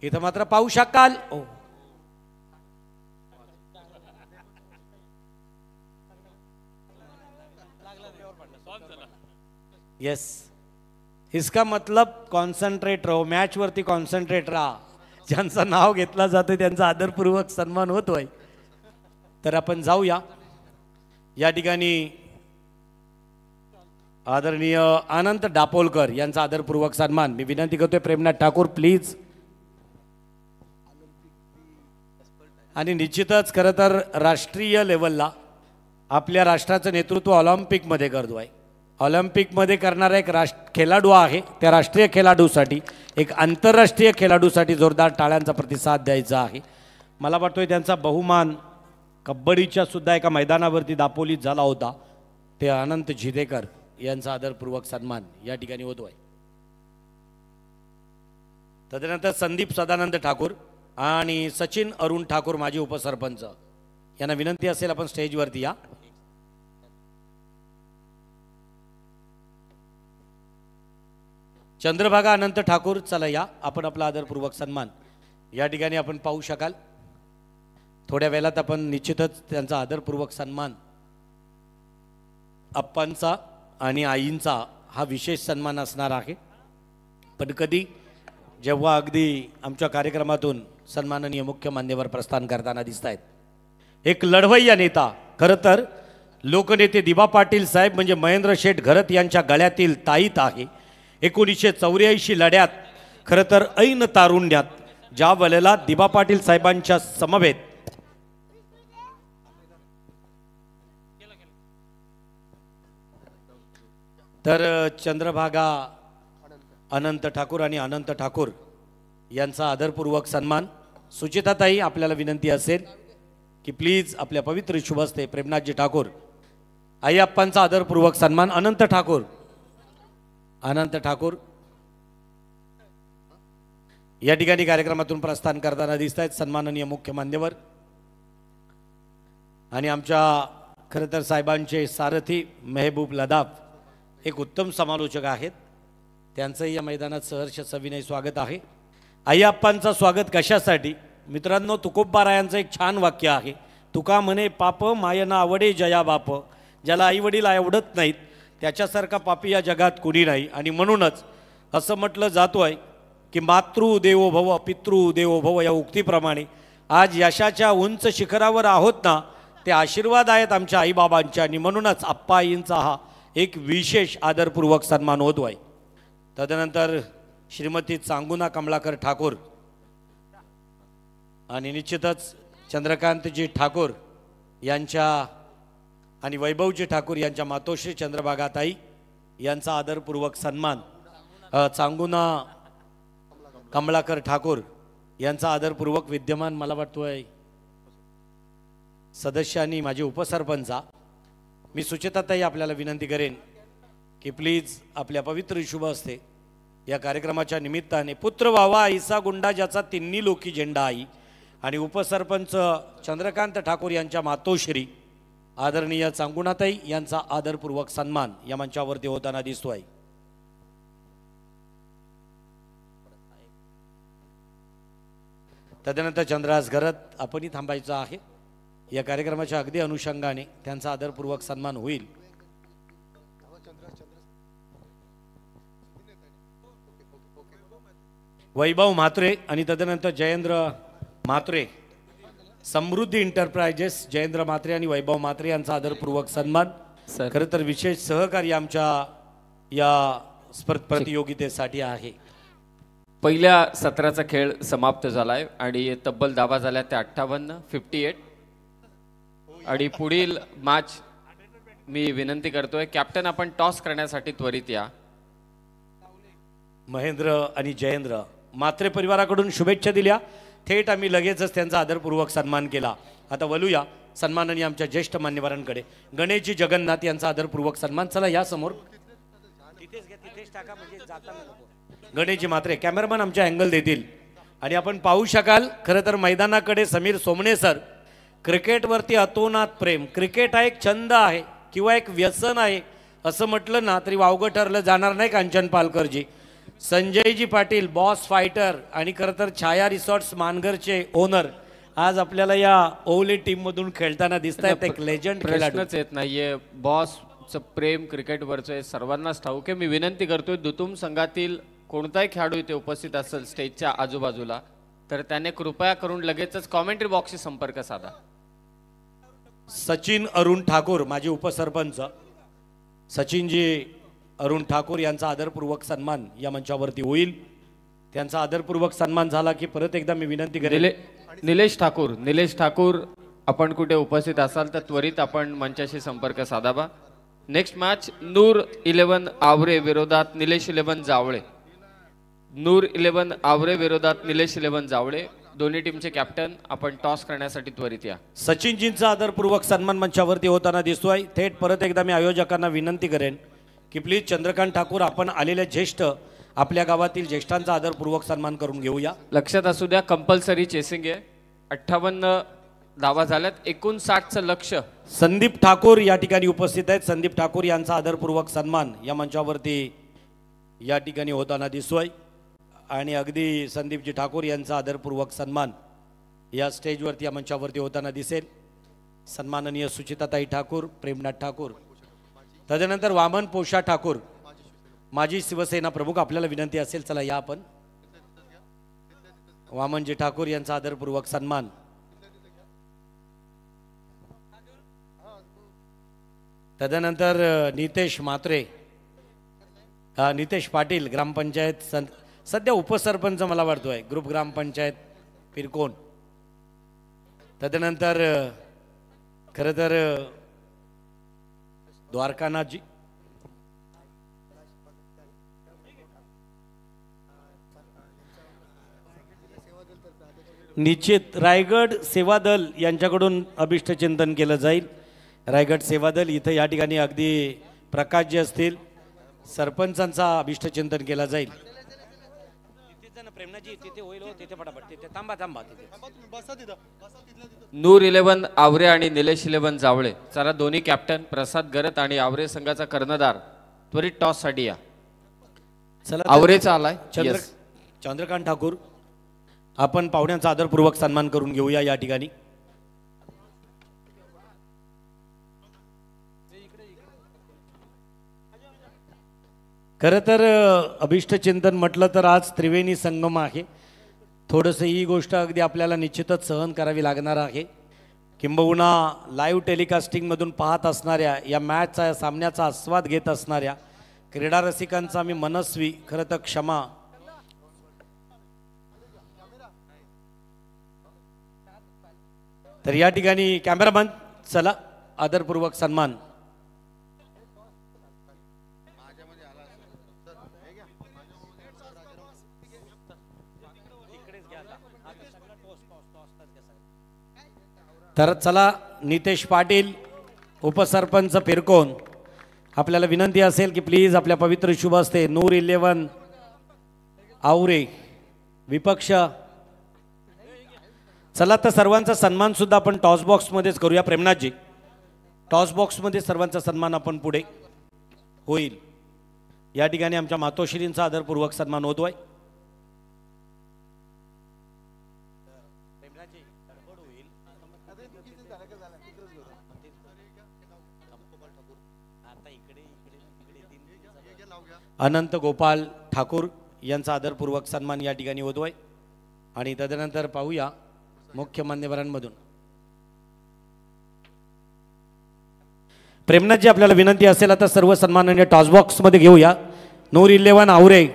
इथं मात्र पाहू शकाल यस, इसका मतलब कॉन्सन्ट्रेट रहो, मॅच वरती कॉन्सन्ट्रेट राहा. ज्यांचं नाव घेतला जातं त्यांचा आदरपूर्वक सन्मान होतोय. तर आपण जाऊया या ठिकाणी आदरणीय अनंत दापोलकर यांचा आदरपूर्वक सन्मान. मी विनंती करतोय प्रेमनाथ ठाकूर प्लीज. आणि निश्चितच खरं तर राष्ट्रीय लेवलला आपल्या राष्ट्राचं नेतृत्व ऑलिम्पिकमध्ये करतोय. ऑलिम्पिकमध्ये करणारा एक खेळाडू आहे. त्या राष्ट्रीय खेळाडूसाठी एक आंतरराष्ट्रीय खेळाडूसाठी जोरदार टाळ्यांचा प्रतिसाद द्यायचा आहे. मला वाटतोय त्यांचा बहुमान कबड्डीच्या सुद्धा एका मैदानावरती दापोलीत झाला होता. ते अनंत जितेकर यांचा आदरपूर्वक सन्मान या ठिकाणी होतोय. तदनंतर संदीप सदानंद ठाकूर आणि सचिन अरुण ठाकूर माजी उपसरपंच यांना विनंती असेल आपण स्टेजवरती या. चंद्रभागा अनंत ठाकूर चला या आपण आपला आदरपूर्वक सन्मान या ठिकाणी आपण पाहू शकाल. थोड्या वेळात आपण निश्चितच त्यांचा आदरपूर्वक सन्मान अप्पांचा आणि आईंचा हा विशेष सन्मान असणार आहे. पण कधी जेव्हा अगदी आमच्या कार्यक्रमातून सन्माननीय मुख्य मान्यवर प्रस्थान करताना दिसत आहेत. एक लढवय्या नेता, खरं तर लोकनेते दिबा पाटील साहेब म्हणजे महेंद्र शेठ घरत यांच्या गळ्यातील ताईत आहे. 1984 लढ्यात खरं तर ऐन तारुण्यात ज्या वेळेला दिबा पाटील साहेबांच्या समवेत तर चंद्रभागा अनंत ठाकूर आणि अनंत ठाकूर यांचा आदरपूर्वक सन्मान. सुचिताताई आपल्याला विनंती असेल की प्लीज आपल्या पवित्र शुभस्ते प्रेमनाथजी ठाकूर आई अप्पांचा आदरपूर्वक सन्मान. अनंत ठाकूर या ठिकाणी कार्यक्रमातून प्रस्थान करताना दिसत आहेत. सन्माननीय मुख्य मान्यवर आणि आमच्या खरं तर साहेबांचे सारथी मेहबूब लदाफ एक उत्तम समालोचक आहेत. त्यांचंही या मैदानात सहर्ष सविनय स्वागत आहे. आई अप्पांचं स्वागत कशासाठी मित्रांनो, तुकोबारायांचं एक छान वाक्य आहे. तुका म्हणे पाप मायना आवडे जया बाप. ज्याला आई वडील आवडत नाहीत त्याच्यासारखा पापी या जगात कुणी नाही. आणि म्हणूनच असं म्हटलं जातोय की मातृ देवो भव पितृ देवो भव या उक्तीप्रमाणे आज यशाच्या उंच शिखरावर आहोत ना, ते आशीर्वाद आहेत आमच्या आईबाबांच्या, आणि म्हणूनच आप्पाईंचा हा एक विशेष आदरपूर्वक सन्मान होतो आहे. तदनंतर श्रीमती चांगुना कमलाकर ठाकूर आणि निश्चितच चंद्रकांतजी ठाकूर यांच्या आणि वैभवजी ठाकूर यांच्या मातोश्री चंद्रभागाताई यांचा आदरपूर्वक सन्मान. चांगुना कमलाकर ठाकूर यांचा आदरपूर्वक विद्यमान मला वाटतोय सदस्यांनी माझे उपसरपंचा मी सुचेताताई आपल्याला विनंती करेन की प्लीज आपल्या पवित्र शुभ असते या कार्यक्रमाच्या निमित्ताने पुत्र व्हावा आईसा गुंडा ज्याचा तिन्ही लोकी झेंडा आई आणि उपसरपंच चंद्रकांत ठाकूर यांच्या मातोश्री आदरणीय चांगुणाताई यांचा आदरपूर्वक सन्मान या मंचावरती होताना दिसतोय. तदनंतर चंद्रास घरत आपणही थांबायचं आहे. या कार्यक्रमाच्या अगदी अनुषंगाने त्यांचा आदरपूर्वक सन्मान होईल. वैभव म्हात्रे आणि तदनंतर जयेंद्र म्हात्रे, समृद्धी एंटरप्राइजेस, जयेंद्र म्हात्रे आणि वैभव म्हात्रे यांचा आदरपूर्वक सन्मान. खरं तर विशेष सहकार्य आमच्या या प्रतियोगितेसाठी आहे. पहिल्या सत्राचा खेळ समाप्त झालाय आणि तब्बल धावा झाल्या त्या 58 आणि पुढील मॅच मी विनंती करतोय कॅप्टन आपण टॉस करण्यासाठी त्वरित या. महेंद्र आणि जयेंद्र म्हात्रे परिवाराकडून शुभेच्छा दिल्या. थेट आम्ही लगेचच त्यांचा आदरपूर्वक सन्मान केला. आता वळूया सन्माननीय आमच्या ज्येष्ठ मान्यवरांकडे. गणेशजी जगन्नाथ यांचा आदरपूर्वक सन्मान. चला या समोर तिथेच टाका म्हणजे जाताना नको. गणेशजी म्हात्रे कॅमेरामन आमच्या अँगल देतील आणि आपण पाहू शकाल. खरं तर मैदानाकडे समीर सोमणे सर. क्रिकेटवरती अतोनात प्रेम. क्रिकेट हा एक छंद आहे किंवा एक व्यसन आहे असं म्हटलं ना तरी वावगं ठरलं जाणार नाही. कांचन पालकरजी, संजयजी पाटील बॉस फायटर आणि खरं तर छाया रिसॉर्ट्स मानगरचे ओनर आज आपल्याला या ओवले टीम मधून खेळताना दिसत आहेत. एक लेजंड प्रश्नच येत नाहीये. बॉसचं प्रेम क्रिकेटवरचं आहे सर्वांनाच ठाऊक आहे. मी विनंती करतोय दुतुम संघातील कोणताही खेळाडू इथे उपस्थित असेल स्टेजच्या आजूबाजूला तर त्याने कृपया करून लगेचच कॉमेंट्री बॉक्सशी संपर्क साधा. सचिन अरुण ठाकूर माझे उपसरपंच, सचिनजी अरुण ठाकूर यांचा आदरपूर्वक सन्मान या मंचावरती होईल. त्यांचा आदरपूर्वक सन्मान झाला की परत एकदा मी विनंती करेन. निलेश ठाकूर आपण कुठे उपस्थित असाल तर त्वरित आपण मंचाशी संपर्क साधावा. नेक्स्ट मॅच नूर 11 आवरे विरोधात निलेश 11 जावळे. नूर 11 आवरे विरोधात निलेश 11 जावळे. दोन्ही टीमचे कॅप्टन आपण टॉस करण्यासाठी त्वरित या. सचिनजींचा आदरपूर्वक सन्मान मंचावरती होताना दिसतोय. थेट परत एकदा मी आयोजकांना विनंती करेन की प्लीज चंद्रकांत ठाकूर आपण आलेल्या ज्येष्ठ आपल्या गावातील ज्येष्ठांचा आदरपूर्वक सन्मान करून घेऊया. लक्षात असू द्या कंपल्सरी चेसिंग आहे. 58 धावा झाल्यात. 59चं लक्ष्य. संदीप ठाकूर या ठिकाणी उपस्थित आहेत. संदीप ठाकूर यांचा आदरपूर्वक सन्मान या मंचावरती या ठिकाणी होताना दिसतोय आणि अगदी संदीपजी ठाकूर यांचा आदरपूर्वक सन्मान या स्टेजवरती या मंचावरती होताना दिसेल. सन्माननीय सुचिताताई ठाकूर, प्रेमनाथ ठाकूर, तदनंतर वामन पोषा ठाकूर माजी शिवसेना प्रमुख. आपल्याला विनंती असेल चला या आपण. वामनजी ठाकूर यांचा आदरपूर्वक सन्मान. तदनंतर नितेश म्हात्रे, नितेश पाटील ग्रामपंचायत सध्या उपसरपंच मला वाटतोय ग्रुप ग्रामपंचायत पिरकोन. तदनंतर खरं तर द्वारकानाथजी, निश्चित रायगड सेवा दल यांच्याकडून अभिष्ट चिंतन केलं जाईल. रायगड सेवा दल इथं या ठिकाणी अगदी प्रकाशजी असतील सरपंचांचा अभिष्ट चिंतन केला जाईल. नूर 11 आवरे आणि निलेश 11 जावळे. चला दोन्ही कॅप्टन प्रसाद गरत आणि आवरे संघाचा कर्णधार त्वरित टॉस साठी या. आवरेचा आलाय चंद्रकांत ठाकूर. आपण पाहुण्यांचा आदरपूर्वक सन्मान करून घेऊया या ठिकाणी. खरं तर अभिष्ट चिंतन म्हटलं तर आज त्रिवेणी संगम आहे. थोडंसं ही गोष्ट अगदी आपल्याला निश्चितच सहन करावी लागणार आहे. किंबहुना लाईव्ह टेलिकास्टिंगमधून पाहत असणाऱ्या या मॅचचा, या सामन्याचा आस्वाद घेत असणाऱ्या क्रीडा रसिकांचा मी मनस्वी खरं तर क्षमा. तर या ठिकाणी कॅमेरामॅन चला आदरपूर्वक सन्मान. तर चला नितेश पाटील उपसरपंच फिरकोन, आपल्याला विनंती असेल की प्लीज आपल्या पवित्र शुभ हस्ते नूर 11 आवरे विपक्ष. चला तर सर्वांचा सन्मान सुद्धा आपण टॉस बॉक्समध्येच करूया. प्रेमनाथजी, टॉस बॉक्समध्ये सर्वांचा सन्मान आपण पुढे होईल. या ठिकाणी आमच्या मातोश्रींचा आदरपूर्वक सन्मान होतोय. अनंत गोपाल ठाकूर यांचा आदरपूर्वक सन्मान या ठिकाणी होतोय. आणि तदनंतर पाहूया मुख्य मान्यवरांमधून. प्रेमनाथजी, आपल्याला विनंती असेल आता सर्व सन्माननीय टॉस बॉक्स मध्ये घेऊया. नूर 11 आवरे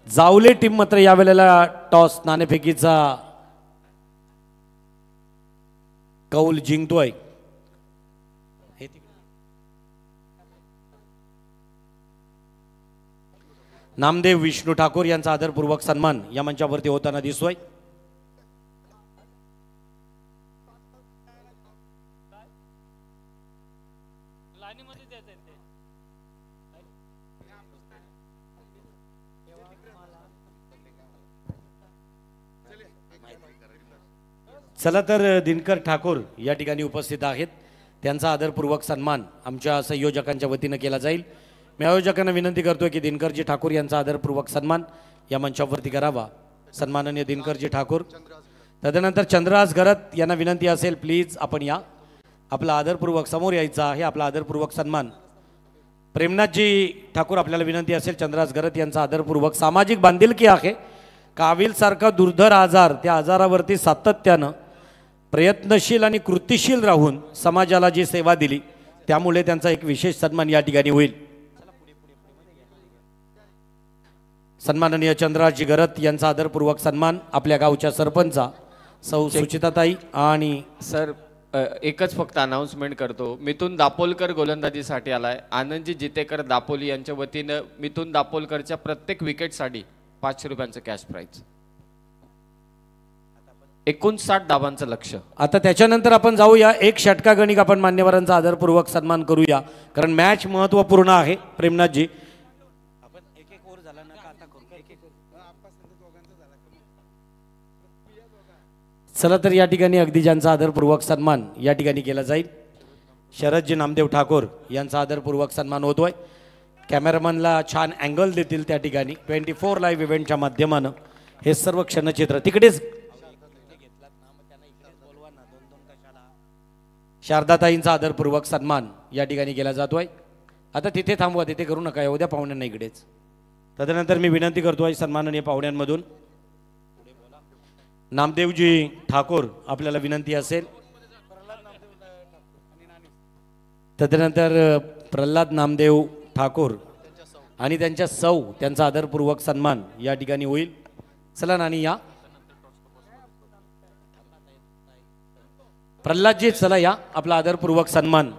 जावले टीम मात्र यावेळेला टॉस नाणेफेकीचा कौल जिंकतोय. नामदेव विष्णू ठाकूर यांचा आदरपूर्वक सन्मान या मंचावरती होताना दिसतोय. चला तर दिनकर ठाकूर या ठिकाणी उपस्थित आहेत. त्यांचा आदरपूर्वक सन्मान आमच्या संयोजकांच्या वतीनं केला जाईल. मी आयोजकांना विनंती करतोय की दिनकरजी ठाकूर यांचा आदरपूर्वक सन्मान या मंचावरती करावा. सन्माननीय दिनकरजी ठाकूर. तदनंतर चंद्रराज घरत यांना विनंती असेल प्लीज आपण या, आपला आदरपूर्वक समोर यायचा आहे. आपला आदरपूर्वक सन्मान. प्रेमनाथजी ठाकूर, आपल्याला विनंती असेल चंद्रराज घरत यांचा आदरपूर्वक. सामाजिक बांधिलकी आहे. कावीलसारखा दुर्धर आजार, त्या आजारावरती सातत्यानं प्रयत्नशील आणि कृतिशील राहून समाजाला जी सेवा दिली त्यामुळे त्यांचा एक विशेष सन्मान या ठिकाणी होईल. सन्माननीय चंद्रराज घरत यांचा आदरपूर्वक सन्मान आपल्या गावच्या सरपंचा सौ सुचिताताई. आणि सर एकच फक्त अनाउन्समेंट करतो, मिथुन दापोलकर गोलंदाजीसाठी आलाय. आनंदजी जितेकर दापोली यांच्या वतीनं मिथुन दापोलकरच्या प्रत्येक विकेटसाठी 500 रुपयांचं कॅश प्राइज. 59 धावांचं लक्ष. आता त्याच्यानंतर आपण जाऊया एक षटका गणिक आपण मान्यवरांचा आदरपूर्वक सन्मान करूया, कारण मॅच महत्वपूर्ण आहे. प्रेमनाथजी, चला तर या ठिकाणी अगदी ज्यांचा आदरपूर्वक सन्मान या ठिकाणी केला जाईल. शरदजी नामदेव ठाकूर यांचा आदरपूर्वक सन्मान होतोय. कॅमेरामॅनला छान अँगल देतील त्या ठिकाणी 24 लाईव्ह इव्हेंटच्या माध्यमानं हे सर्व क्षणचित्र. तिकडेच शारदाताईंचा आदरपूर्वक सन्मान या ठिकाणी केला जातोय. आता तिथे थांबवा, तिथे करू नका, उद्या पाहुण्यांना इकडेच. तदनंतर मी विनंती करतोय सन्माननीय पाहुण्यांमधून नामदेवजी ठाकूर, आपल्याला विनंती असेल. तदनंतर प्रल्हाद नामदेव ठाकूर आणि त्यांच्या सौ, त्यांचा आदरपूर्वक सन्मान या ठिकाणी होईल. चला नानी या. प्रल्हादजी चला या, आपला आदरपूर्वक सन्मान.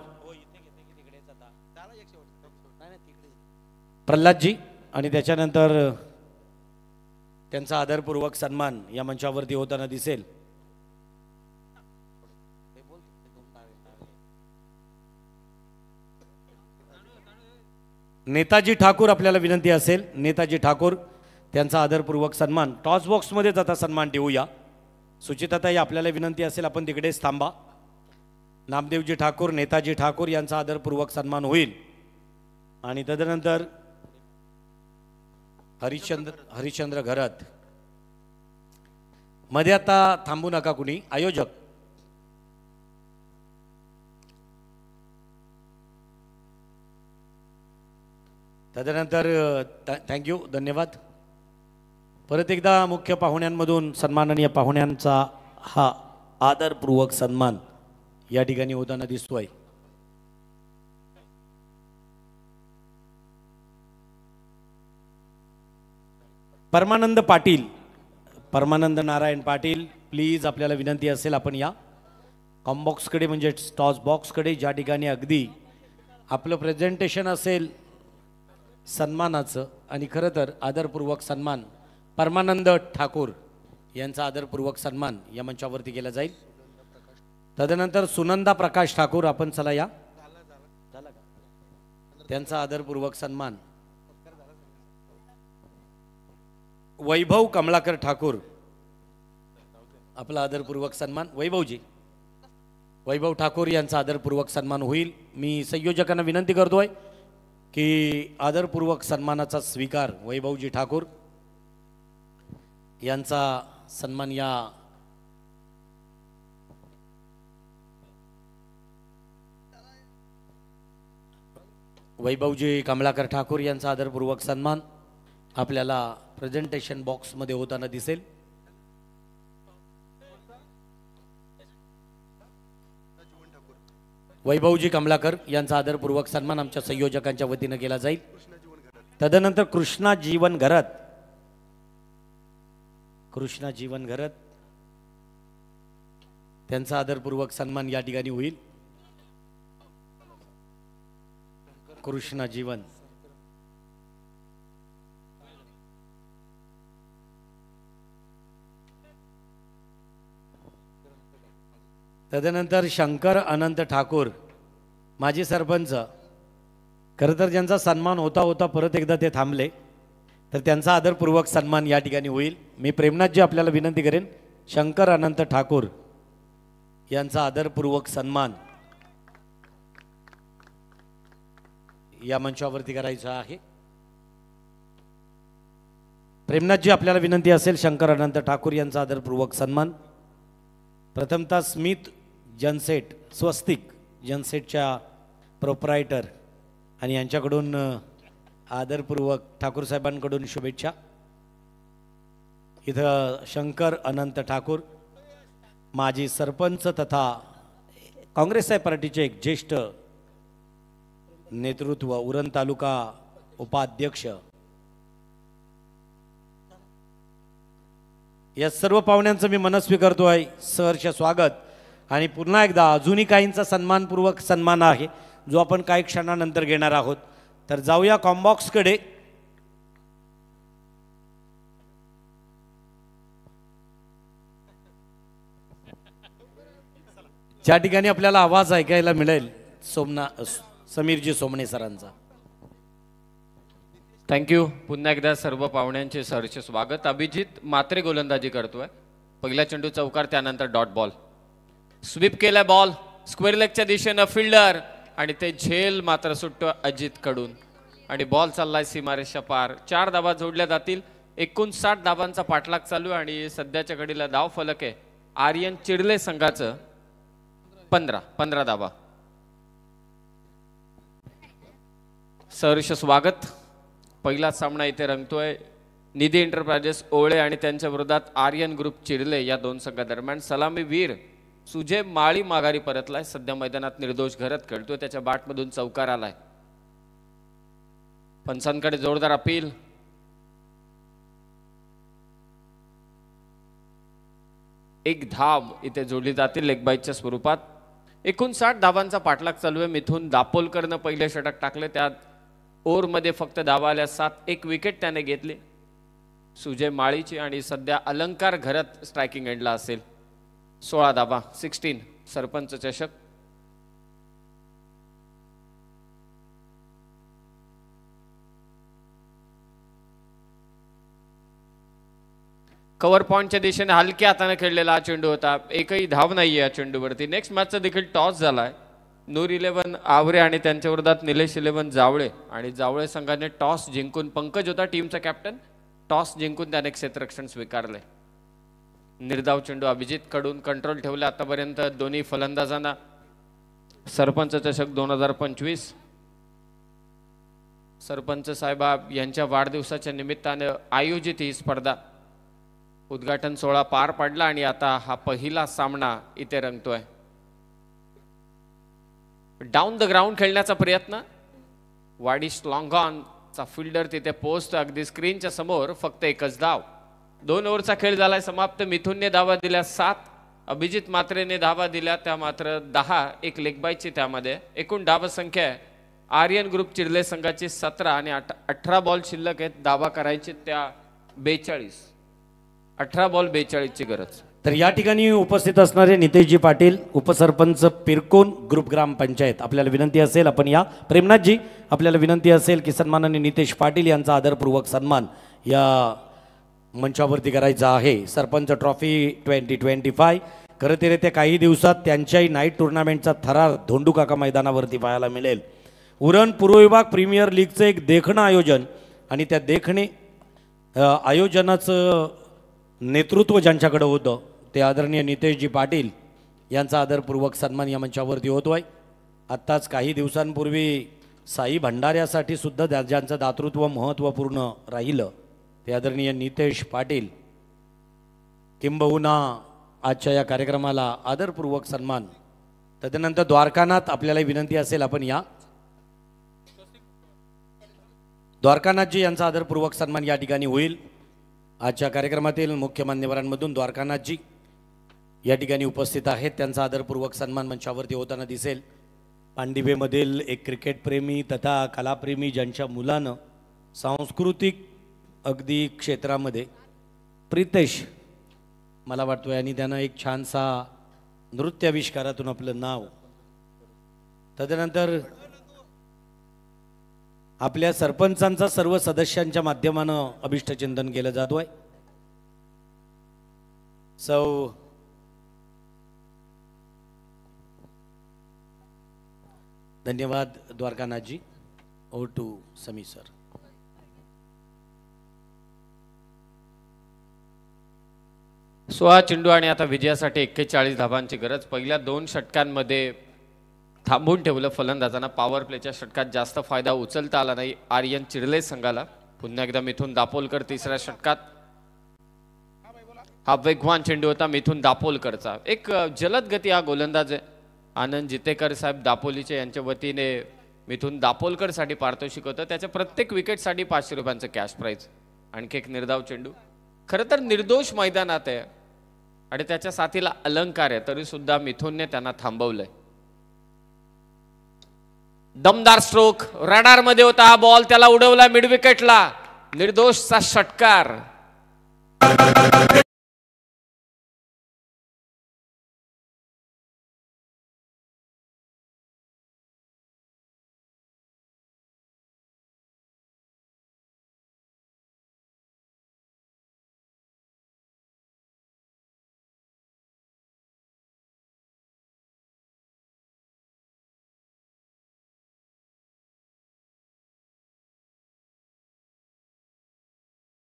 प्रल्हादजी आणि त्याच्यानंतर त्यांचा आदरपूर्वक सन्मान या मंचावरती होताना दिसेल. नेताजी ठाकूर, आपल्याला विनंती असेल नेताजी ठाकूर त्यांचा आदरपूर्वक सन्मान. टॉस बॉक्समध्येच आता सन्मान ठेवूया. सुचिताताई, आपल्याला विनंती असेल आपण तिकडेच थांबा. नामदेवजी ठाकूर, नेताजी ठाकूर यांचा आदरपूर्वक सन्मान होईल. आणि तदनंतर हरिश्चंद्र घरत. मध्ये आता थांबू नका कुणी. आयोजक, तदनंतर थँक्यू, धन्यवाद. परत एकदा मुख्य पाहुण्यांमधून सन्माननीय पाहुण्यांचा हा आदरपूर्वक सन्मान या ठिकाणी होताना दिसतोय. परमानंद पाटील, परमानंद नारायण पाटील, प्लीज आपल्याला विनंती असेल आपण या कॉम्बॉक्सकडे म्हणजे टॉस बॉक्सकडे, ज्या ठिकाणी अगदी आपलं प्रेझेंटेशन असेल सन्मानाचं. आणि खरं तर आदरपूर्वक सन्मान परमानंद ठाकूर यांचा आदरपूर्वक सन्मान या मंचावरती केला जाईल. तदनंतर सुनंदा प्रकाश ठाकूर, आपण चला या, त्यांचा आदरपूर्वक सन्मान. वैभव कमलाकर ठाकूर, आपला आदरपूर्वक सन्मान. वैभवजी, वैभव ठाकूर यांचा आदरपूर्वक सन्मान होईल. मी संयोजकांना विनंती करतोय की आदरपूर्वक सन्मानाचा स्वीकार वैभवजी ठाकूर यांचा सन्मान या वैभवजी कमलाकर ठाकूर यांचा आदरपूर्वक सन्मान आपल्याला प्रेझेंटेशन बॉक्समध्ये होताना दिसेल. वैभवजी कमलाकर यांचा आदरपूर्वक सन्मान आमच्या संयोजकांच्या वतीनं केला जाईल. तदनंतर कृष्णा जीवन घरत, कृष्णा जीवन घरत त्यांचा आदरपूर्वक सन्मान या ठिकाणी होईल. कृष्णा जीवन. तदनंतर शंकर अनंत ठाकूर, माजी सरपंच, खरं तर ज्यांचा सन्मान होता होता परत एकदा ते थांबले, तर त्यांचा आदरपूर्वक सन्मान या ठिकाणी होईल. मी प्रेमनाथजी आपल्याला विनंती करेन, शंकर अनंत ठाकूर यांचा आदरपूर्वक सन्मान या मंचावरती करायचा आहे. प्रेमनाथजी आपल्याला विनंती असेल, शंकर अनंत ठाकूर यांचा आदरपूर्वक सन्मान. प्रथमतः स्मित जनसेट, स्वस्तिक जनसेटच्या प्रोप्रायटर आणि यांच्याकडून आदरपूर्वक ठाकूर साहेबांकडून शुभेच्छा. इथं शंकर अनंत ठाकूर, माजी सरपंच तथा काँग्रेस पार्टीचे एक ज्येष्ठ नेतृत्व, उरण तालुका उपाध्यक्ष, या सर्व पाहुण्यांचं मी मनस्वी करतोय सहर्ष स्वागत. आणि पुन्हा एकदा अजूनही काहींचा सन्मानपूर्वक सन्मान आहे जो आपण काही क्षणानंतर घेणार आहोत. तर जाऊया कॉम्बॉक्सकडे. ज्या ठिकाणी आपल्याला आवाज ऐकायला मिळेल समीरजी सोमणे सरांचा. थँक्यू. पुन्हा एकदा सर्व पाहुण्यांचे सहर्ष स्वागत. अभिजित मात्रे गोलंदाजी करतोय. पहिला चेंडू चौकार, त्यानंतर डॉट बॉल. स्वीप केला बॉल स्क्वेअर लेगच्या दिशेनं, फिल्डर आणि ते झेल मात्र सुटतो अजित कडून आणि बॉल चाललाय सीमारेषा पार. 4 धावा जोडल्या जातील. 59 धावांचा पाठलाग चालू आहे आणि सध्याच्या घडीला धाव फलक आहे आर्यन चिडले संघाचं 15 धावा. सहर्ष स्वागत. पहिला सामना इथे रंगतोय निधी एंटरप्राइजेस ओळे आणि त्यांच्या विरोधात आर्यन ग्रुप चिरले या दोन संघादरम्यान. सलामीवीर सुजय माळी माघारी परतलाय. सध्या मैदानात निर्दोष घरत खेळतोय. त्याच्या बॅटमधून चौकार आलाय. पंचांकडे जोरदार अपील. एक धाव इथे जोडली जातील लेगबाईच्या स्वरूपात. 59 धावांचा पाठलाग चालू आहे. मिथून दापोलकरनं पहिले षटक टाकले. त्यात ओव्हरमध्ये फक्त धावा आल्या 7. 1 विकेट त्याने घेतली सुजय माळीची आणि सध्या अलंकार घरत स्ट्रायकिंग एंडला असेल. 16 धावा, 16 सरपंच चषक. कव्हर पॉइंटच्या दिशेने हलक्या हाताने खेळलेला हा चेंडू होता. एकही धाव नाहीये या चेंडूवरती. नेक्स्ट मॅचचा देखील टॉस झालाय. नूर 11 आवरे आणि त्यांच्या विरोधात निलेश 11 जावळे आणि जावळे संघाने टॉस जिंकून, पंकज होता टीमचा कॅप्टन, टॉस जिंकून त्याने क्षेत्ररक्षण स्वीकारले. निर्धाव चेंडू अभिजित कडून कंट्रोल ठेवला आतापर्यंत दोन्ही फलंदाजांना. सरपंच चषक 2025 सरपंच साहेबा यांच्या वाढदिवसाच्या निमित्ताने आयोजित ही स्पर्धा उद्घाटन सोहळा पार पडला आणि आता हा पहिला सामना इथे रंगतोय. डाऊन द ग्राउंड खेळण्याचा प्रयत्न, वाडिश लॉंग ऑन चा फिल्डर तिथे पोहोचतो अगदी स्क्रीनच्या समोर. फक्त एकच धाव. 2 ओव्हरचा खेळ झालाय समाप्त. मिथुनने धावा दिल्या 7, अभिजित मात्रेने धावा दिल्या त्या मात्र 10, एक लेगबायची त्यामध्ये. एकूण धाव संख्या आहे आर्यन ग्रुप चिर्ले संघाची 17 आणि 18 बॉल शिल्लक आहेत. धावा करायची त्या 42. 18 बॉल 42 ची गरज. तर या ठिकाणी उपस्थित असणारे नितेशजी पाटील, उपसरपंच पिरकोन ग्रुप ग्रामपंचायत, आपल्याला विनंती असेल आपण या. प्रेमनाथजी, आपल्याला विनंती असेल की सन्माननीय नितेश पाटील यांचा आदरपूर्वक सन्मान या मंचावरती करायचा आहे. सरपंच ट्रॉफी 2025 खरं तर येत्या काही दिवसात त्यांच्याही नाईट टुर्नामेंटचा थरार धोंडूकाका मैदानावरती पाहायला मिळेल. उरण पूर्व विभाग प्रीमियर लीगचं एक देखणं आयोजन आणि त्या देखणे आयोजनाचं नेतृत्व ज्यांच्याकडे होतं ते आदरणीय नितेशजी पाटील यांचा आदरपूर्वक सन्मान या मंचावरती होतोय. आत्ताच काही दिवसांपूर्वी साई भंडाऱ्यासाठी सुद्धा ज्यांचं दातृत्व महत्त्वपूर्ण राहिलं ते आदरणीय नितेश पाटील, किंबहुना आजच्या या कार्यक्रमाला आदरपूर्वक सन्मान. तदनंतर द्वारकानाथ, आपल्याला विनंती असेल आपण या. द्वारकानाथजी यांचा आदरपूर्वक सन्मान या ठिकाणी होईल. आजच्या कार्यक्रमातील मुख्य मान्यवरांमधून द्वारकानाथजी या ठिकाणी उपस्थित आहेत. त्यांचा आदरपूर्वक सन्मान मंचावरती होताना दिसेल. पांडिवेमधील एक क्रिकेटप्रेमी तथा कलाप्रेमी ज्यांच्या मुलानं सांस्कृतिक अगदी क्षेत्रामध्ये प्रितेश मला वाटतोय आणि त्यानं एक छानसा नृत्याविष्कारातून आपलं नाव. तदनंतर आपल्या सरपंचांचा सर्व सदस्यांच्या माध्यमानं अभिष्टचिंतन केलं जातोय. सौ धन्यवाद द्वारकानाथजी. ओ टू समी सर. सोळा चेंडू आणि आता विजयासाठी 41 धावांची गरज. पहिल्या 2 षटकांमध्ये थांबून ठेवलं फलंदाजांना. पॉवर प्लेच्या षटकात जास्त फायदा उचलता आला नाही आर्यन चिर्ले संघाला. पुन्हा एकदा मिथुन दापोलकर तिसऱ्या षटकात. हा वेगवान चेंडू होता मिथुन दापोलकरचा. एक जलद गती हा गोलंदाज आहे. आनंद जितेकर साहेब दापोलीचे यांच्या वतीने मिथुन दापोलकर साठी पारितोषिक होतं. त्याच्या प्रत्येक विकेटसाठी 500 रुपयांचं कॅश प्राइज. आणखी एक निर्धाव चेंडू. खरं तर निर्दोष मैदानात आहे आणि त्याच्या साथीला अलंकार आहे तरी सुद्धा मिथुनने त्यांना थांबवलंय. दमदार स्ट्रोक. रडार मध्ये होता हा बॉल, त्याला उडवला मिड विकेटला. निर्दोषचा षटकार.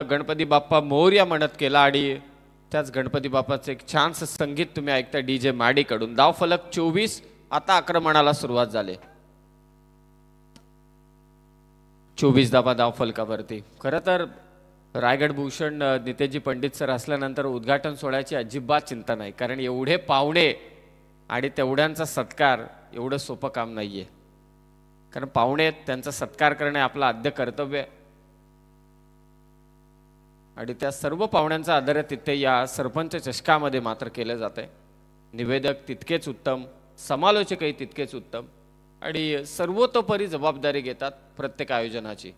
गणपती बाप्पा मोरया म्हणत केला आणि त्याच गणपती बाप्पाचं एक छानसं संगीत तुम्ही ऐकता डीजे मॅडी कडून. धाव फलक 24. आता आक्रमणाला सुरुवात झाली. 24 धावा धाव फलकावरती. खरं तर रायगड भूषण नितेशजी पंडित सर असल्यानंतर उद्घाटन सोहळ्याची अजिबात चिंता नाही, कारण एवढे पाहुणे आणि तेवढ्यांचा सत्कार एवढं सोपं काम नाहीये. कारण पाहुणे त्यांचा सत्कार करणे आपलं आद्य कर्तव्य आहे आणि त्या सर्व पाहुण्यांचा आदर तिथे या सरपंच चषकामध्ये मात्र केलं जात आहे. निवेदक तितकेच उत्तम, समालोचकही तितकेच उत्तम आणि सर्वतोपरी जबाबदारी घेतात प्रत्येक आयोजनाची.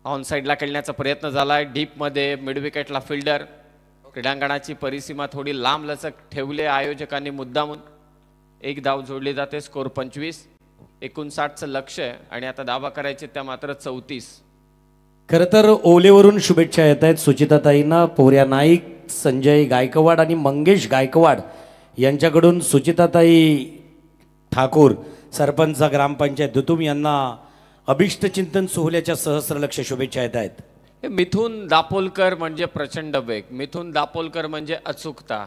ऑन साईडला खेळण्याचा प्रयत्न झालाय. डीपमध्ये मिड विकेटला फिल्डर. क्रीडांगणाची परिसीमा थोडी लांब लचक ठेवले आयोजकांनी मुद्दामून. एक धाव जोडली जाते. स्कोर 25. 59चं लक्ष आहे आणि आता धावा करायचे त्या मात्र 34. खरं तर ओलेवरून शुभेच्छा येत आहेत सुचिताताईंना. पोर्या नाईक, संजय गायकवाड आणि मंगेश गायकवाड यांच्याकडून सुचिताताई ठाकूर सरपंच ग्रामपंचायत दुतुम यांना अभिष्टचिंतन सोहळ्याच्या सहस्रलक्ष शुभेच्छा येत आहेत. मिथुन दापोलकर म्हणजे प्रचंड वेग. मिथुन दापोलकर म्हणजे अचूकता.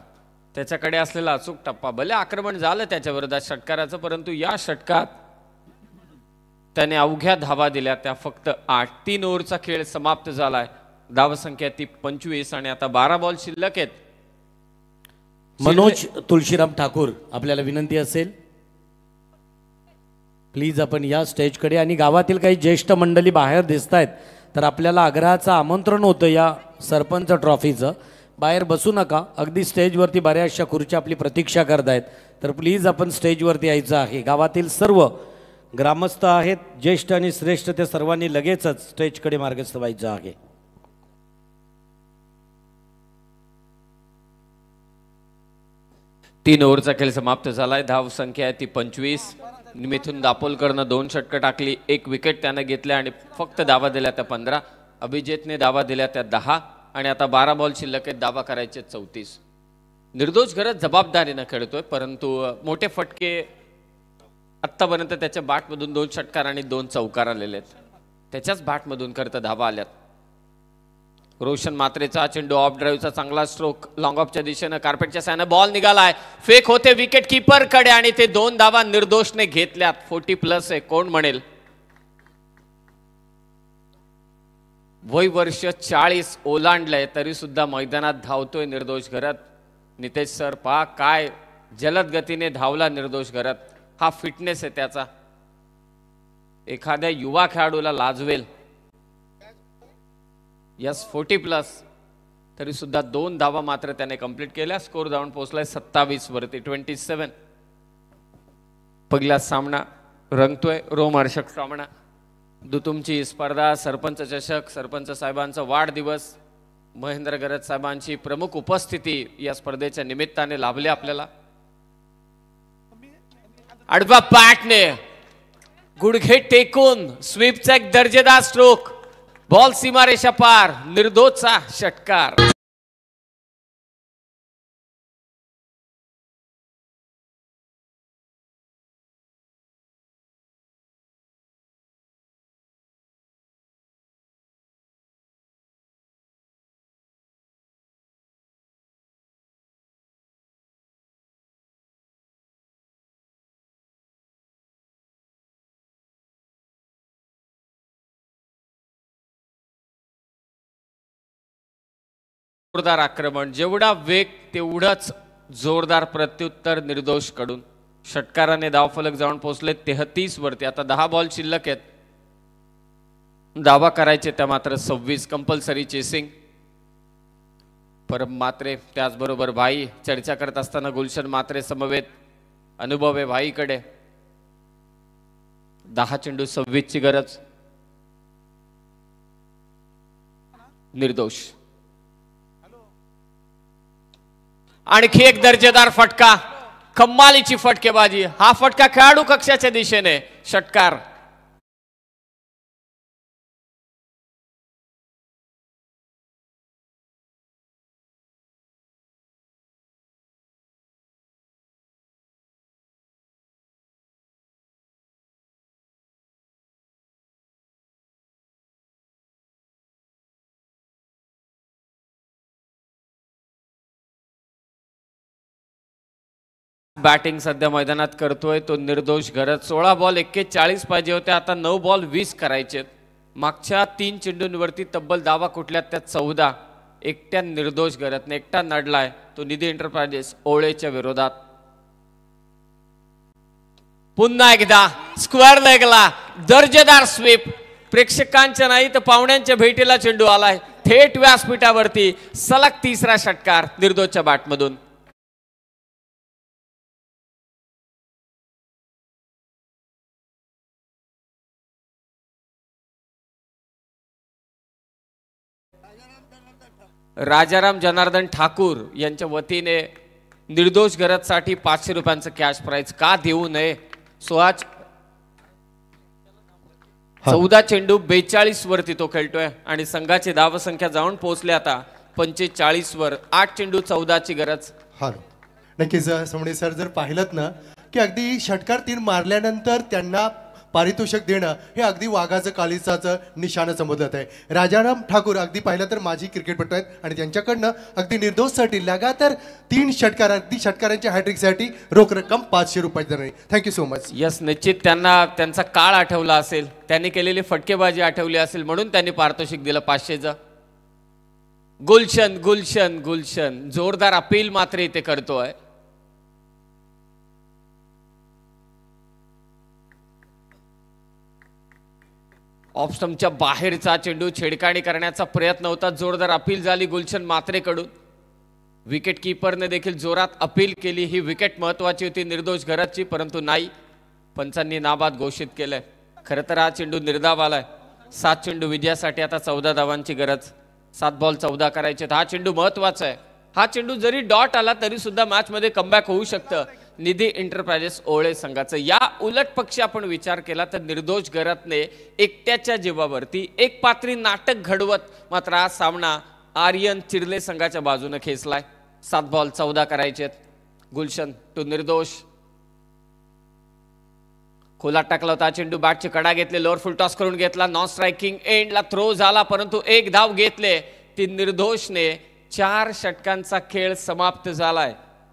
त्याच्याकडे असलेला अचूक टप्पा. भले आक्रमण झालं त्याच्या विरोधात षटकाराचं, परंतु या षटकात त्याने अवघ्या धावा दिल्या त्या फक्त 8. 3 ओव्हरचा खेळ समाप्त झालाय. धावसंख्या ती 25 आणि आता 12 बॉल शिल्लक आहेत. मनोज तुळशीराम ठाकूर, आपल्याला विनंती असेल प्लीज आपण या स्टेजकडे. आणि गावातील काही ज्येष्ठ मंडळी बाहेर दिसत आहेत, तर आपल्याला आग्रहाचं आमंत्रण होतं या सरपंच ट्रॉफीचं. बाहेर बसू नका, अगदी स्टेजवरती बऱ्याचशा खुर्च्या आपली प्रतीक्षा करत आहेत, तर प्लीज आपण स्टेजवरती यायचं आहे. गावातील सर्व ग्रामस्थ आहेत, ज्येष्ठ आणि श्रेष्ठ, ते सर्वांनी लगेचच स्टेजकडे मार्गस्थ व्हायचं आहे. तीन ओव्हरचा खेळ समाप्त झालाय. धाव संख्या आहे ती 25. मिथुन दापोलकरनं 2 षटकं टाकली, 1 विकेट त्यानं घेतल्या आणि फक्त धावा दिल्या त्या 15. अभिजितने धावा दिल्या त्या 10 आणि आता 12 बॉल शिल्लक आहेत. धावा करायचे 34. निर्दोष घरत जबाबदारीनं खेळतोय, परंतु मोठे फटके आत्तापर्यंत त्याच्या बॅटमधून 2 षटकार आणि 2 चौकार आलेले आहेत. त्याच्याच बॅटमधून करता धावा आल्यात. रोशन मात्रेचा चेंडू ऑफ ड्राईव्हचा चांगला स्ट्रोक लॉंग ऑफच्या दिशेनं कार्पेटच्या सायनं बॉल निघालाय. फेक होते विकेट कीपर कडे आणि ते 2 धावा निर्दोषने घेतल्यात. 40+ आहे, कोण म्हणेल. वय वर्ष 40 ओलांडलंय तरी सुद्धा मैदानात धावतोय निर्दोष घरत. नितेश सर पहा काय जलद गतीने धावला निर्दोष घरत. हा फिटनेस आहे त्याचा, एखाद्या युवा खेळाडूला लाजवेल. यस 40+ तरी सुद्धा 2 धावा मात्र त्याने कंप्लीट केल्या. स्कोर जाऊन पोहोचलाय 27 वरती 27. पहिला सामना रंगतोय, रोमहर्षक सामना. दुतुमची स्पर्धा, सरपंच चषक, सरपंच साहेबांचा वाढदिवस, महेंद्र गरज साहेबांची प्रमुख उपस्थिती या स्पर्धेच्या निमित्ताने लाभले आपल्याला. आडवा पॅटने गुडघे टेकून स्वीपचा एक दर्जेदार स्ट्रोक. बॉल सीमारेषा पार, निर्दोषचा षटकार. जोरदार आक्रमण, जेवढा वेग तेवढंच जोरदार प्रत्युत्तर निर्दोष कडून. षटकाराने धावफलक जाऊन पोहोचले 33 वरती. आता 10 बॉल शिल्लक आहेत. धावा करायचे त्या मात्र 26. Compulsory chasing. परम मात्रे त्याचबरोबर भाई चर्चा करत असताना गुलशन मात्रे समवेत अनुभव आहे भाईकडे. 10 चेंडू 26 ची गरज. निर्दोष आणखी एक दर्जेदार फटका, कमालीची फटकेबाजी. हा फटका खेळाडू कक्षाच्या दिशेने. षटकार. बॅटिंग सध्या मैदानात करतोय तो निर्दोष घरत. 16 बॉल 41 पाहिजे होते, आता 9 बॉल 20 करायचे. मागच्या 3 चेंडूंवरती तब्बल धावा कुठल्यात त्या 14. एकट्या निर्दोष घरतने एकटा नडलाय तो निधी एंटरप्राइजेस ओळेच्या विरोधात. पुन्हा एकदा स्क्वेअर लेगला दर्जेदार स्वीप. प्रेक्षकांच्या नाही तर पाहुण्यांच्या भेटीला चेंडू आलाय थेट व्यासपीठावरती. सलग 3रा षटकार निर्दोषच्या बॅटमधून. राजाराम जनार्दन ठाकूर यांच्या वतीने निर्दोष घरतसाठी 500 रुपयांचं कॅश प्राइज का देऊ नये. 14 चेंडू 42 वरती तो खेळतोय आणि संघाची धावसंख्या जाऊन पोहोचले आता 45 वर. 8 चेंडू 14 ची गरज. हा नक्कीच समडे सर, जर पाहिलं ना की अगदी षटकार 3 मारल्यानंतर त्यांना पारितोषिक देणं हे अगदी वाघाचं कालिसाचं निशाण समजलं आहे. राजाराम ठाकूर अगदी पाहिलं तर माजी क्रिकेटपटू आहेत आणि त्यांच्याकडनं अगदी निर्दोषसाठी लगातार 3 षटकार, अगदी षटकारांच्या हॅट्रिकसाठी रोख रक्कम 500 रुपये देणार. Thank you so much. यस, निश्चित त्यांना त्यांचा काळ आठवला असेल, त्यांनी केलेली फटकेबाजी आठवली असेल, म्हणून त्यांनी पारितोषिक दिलं 500चं. गुलशन गुलशन गुलशन जोरदार अपील मात्र इथे करतोय. ऑफ स्टंपच्या बाहेरचा चेंडू छेडखानी करण्याचा प्रयत्न होता, जोरदार अपील झाली गुलशन मात्रेकडून. विकेट कीपरने देखील जोरात अपील केली. ही विकेट महत्वाची होती निर्दोष घराची, परंतु नाही, पंचांनी नाबाद घोषित केलंय. खरं तर हा चेंडू निर्धाव आलाय. 7 चेंडू विजयासाठी आता 14 धावांची गरज. 7 बॉल 14 करायचे. हा चेंडू महत्वाचा आहे. हा चेंडू जरी डॉट आला तरी सुद्धा मॅच मध्ये कमबॅक होऊ शकतं निधी एंटरप्राइजेस ओवळे संघाचं. या उलट पक्षी आपण विचार केला तर निर्दोष घरातने एकट्याच्या जीवावरती एक पात्री नाटक घडवत मात्र हा सामना आर्यन चिर्ले संघाच्या बाजूने खेचलाय. 7 बॉल 14 करायचे. गुलशन टू निर्दोष. खोलात टाकला होता चेंडू, बॅटची कडा घेतले, लोअर फुल टॉस करून घेतला, नॉन स्ट्रायकिंग एंडला थ्रो झाला, परंतु 1 धाव घेतले ती निर्दोषने. 4 षटकांचा खेळ समाप्त झालाय.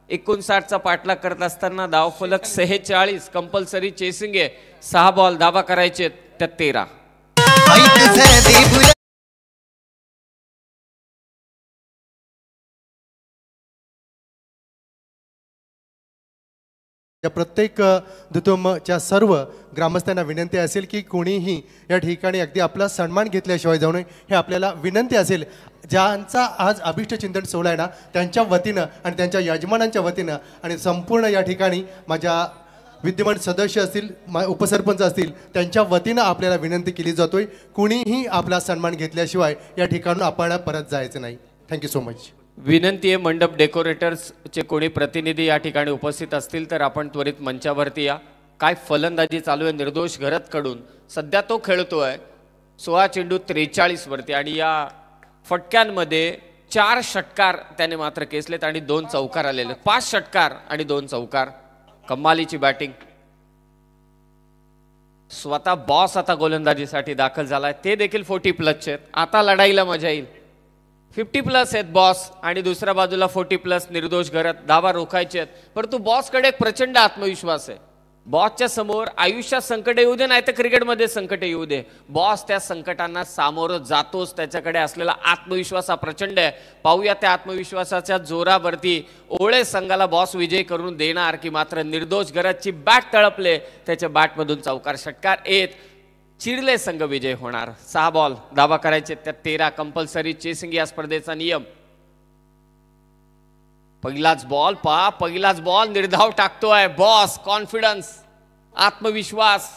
59चा पाठलाग करत असताना धावफलक 46. कंपल्सरी चेसिंग आहे. 6 बॉल धावा करायचे त्या 13. या प्रत्येक दुतोमच्या सर्व ग्रामस्थांना विनंती असेल की कोणीही या ठिकाणी अगदी आपला सन्मान घेतल्याशिवाय जाऊ नये, हे आपल्याला विनंती असेल. ज्यांचा आज अभिष्ट चिंतन सोहळा आहे ना, त्यांच्या वतीनं आणि त्यांच्या यजमानांच्या वतीनं आणि संपूर्ण या ठिकाणी माझ्या विद्यमान सदस्य असतील, उपसरपंच असतील, त्यांच्या वतीनं आपल्याला विनंती केली जातोय, कुणीही आपला सन्मान घेतल्याशिवाय या ठिकाणून आपण परत जायचं नाही. Thank you so much. विनंती आहे, मंडप डेकोरेटर्सचे कोणी प्रतिनिधी या ठिकाणी उपस्थित असतील तर आपण त्वरित मंचावरती या. काय फलंदाजी चालू आहे निर्दोष घरातकडून. सध्या तो खेळतोय 16 चेंडू 43 वरती आणि या फटक्यांमध्ये 4 षटकार त्याने मात्र केसलेत आणि 2 चौकार आलेले. 5 षटकार आणि 2 चौकार. कमालीची बॅटिंग. स्वतः बॉस आता गोलंदाजीसाठी दाखल झालाय. ते देखील 40+ आहेत. आता लढाईला मजा येईल. 50+ आहेत बॉस आणि दुसऱ्या बाजूला 40+ निर्दोष घरात. धावा रोखायचे आहेत, परंतु बॉसकडे एक प्रचंड आत्मविश्वास आहे. बॉसच्या समोर आयुष्यात संकट येऊ दे नाही तर क्रिकेटमध्ये संकट येऊ दे, बॉस त्या संकटांना सामोरं जातोच. त्याच्याकडे असलेला आत्मविश्वास हा प्रचंड आहे. पाहूया त्या आत्मविश्वासाच्या जोरावरती ओवळे संघाला बॉस विजय करून देणार की मात्र निर्दोष घराची बॅट तळपले, त्याच्या बॅटमधून चौकार षटकार येत चिर्ले संघ विजय होणार. 6 बॉल धावा करायचे त्या 13. कंपल्सरी चेसिंग या स्पर्धेचा नियम. पहिलाच बॉल पहा, पहिलाच बॉल निर्धाव टाकतोय बॉस. कॉन्फिडन्स, आत्मविश्वास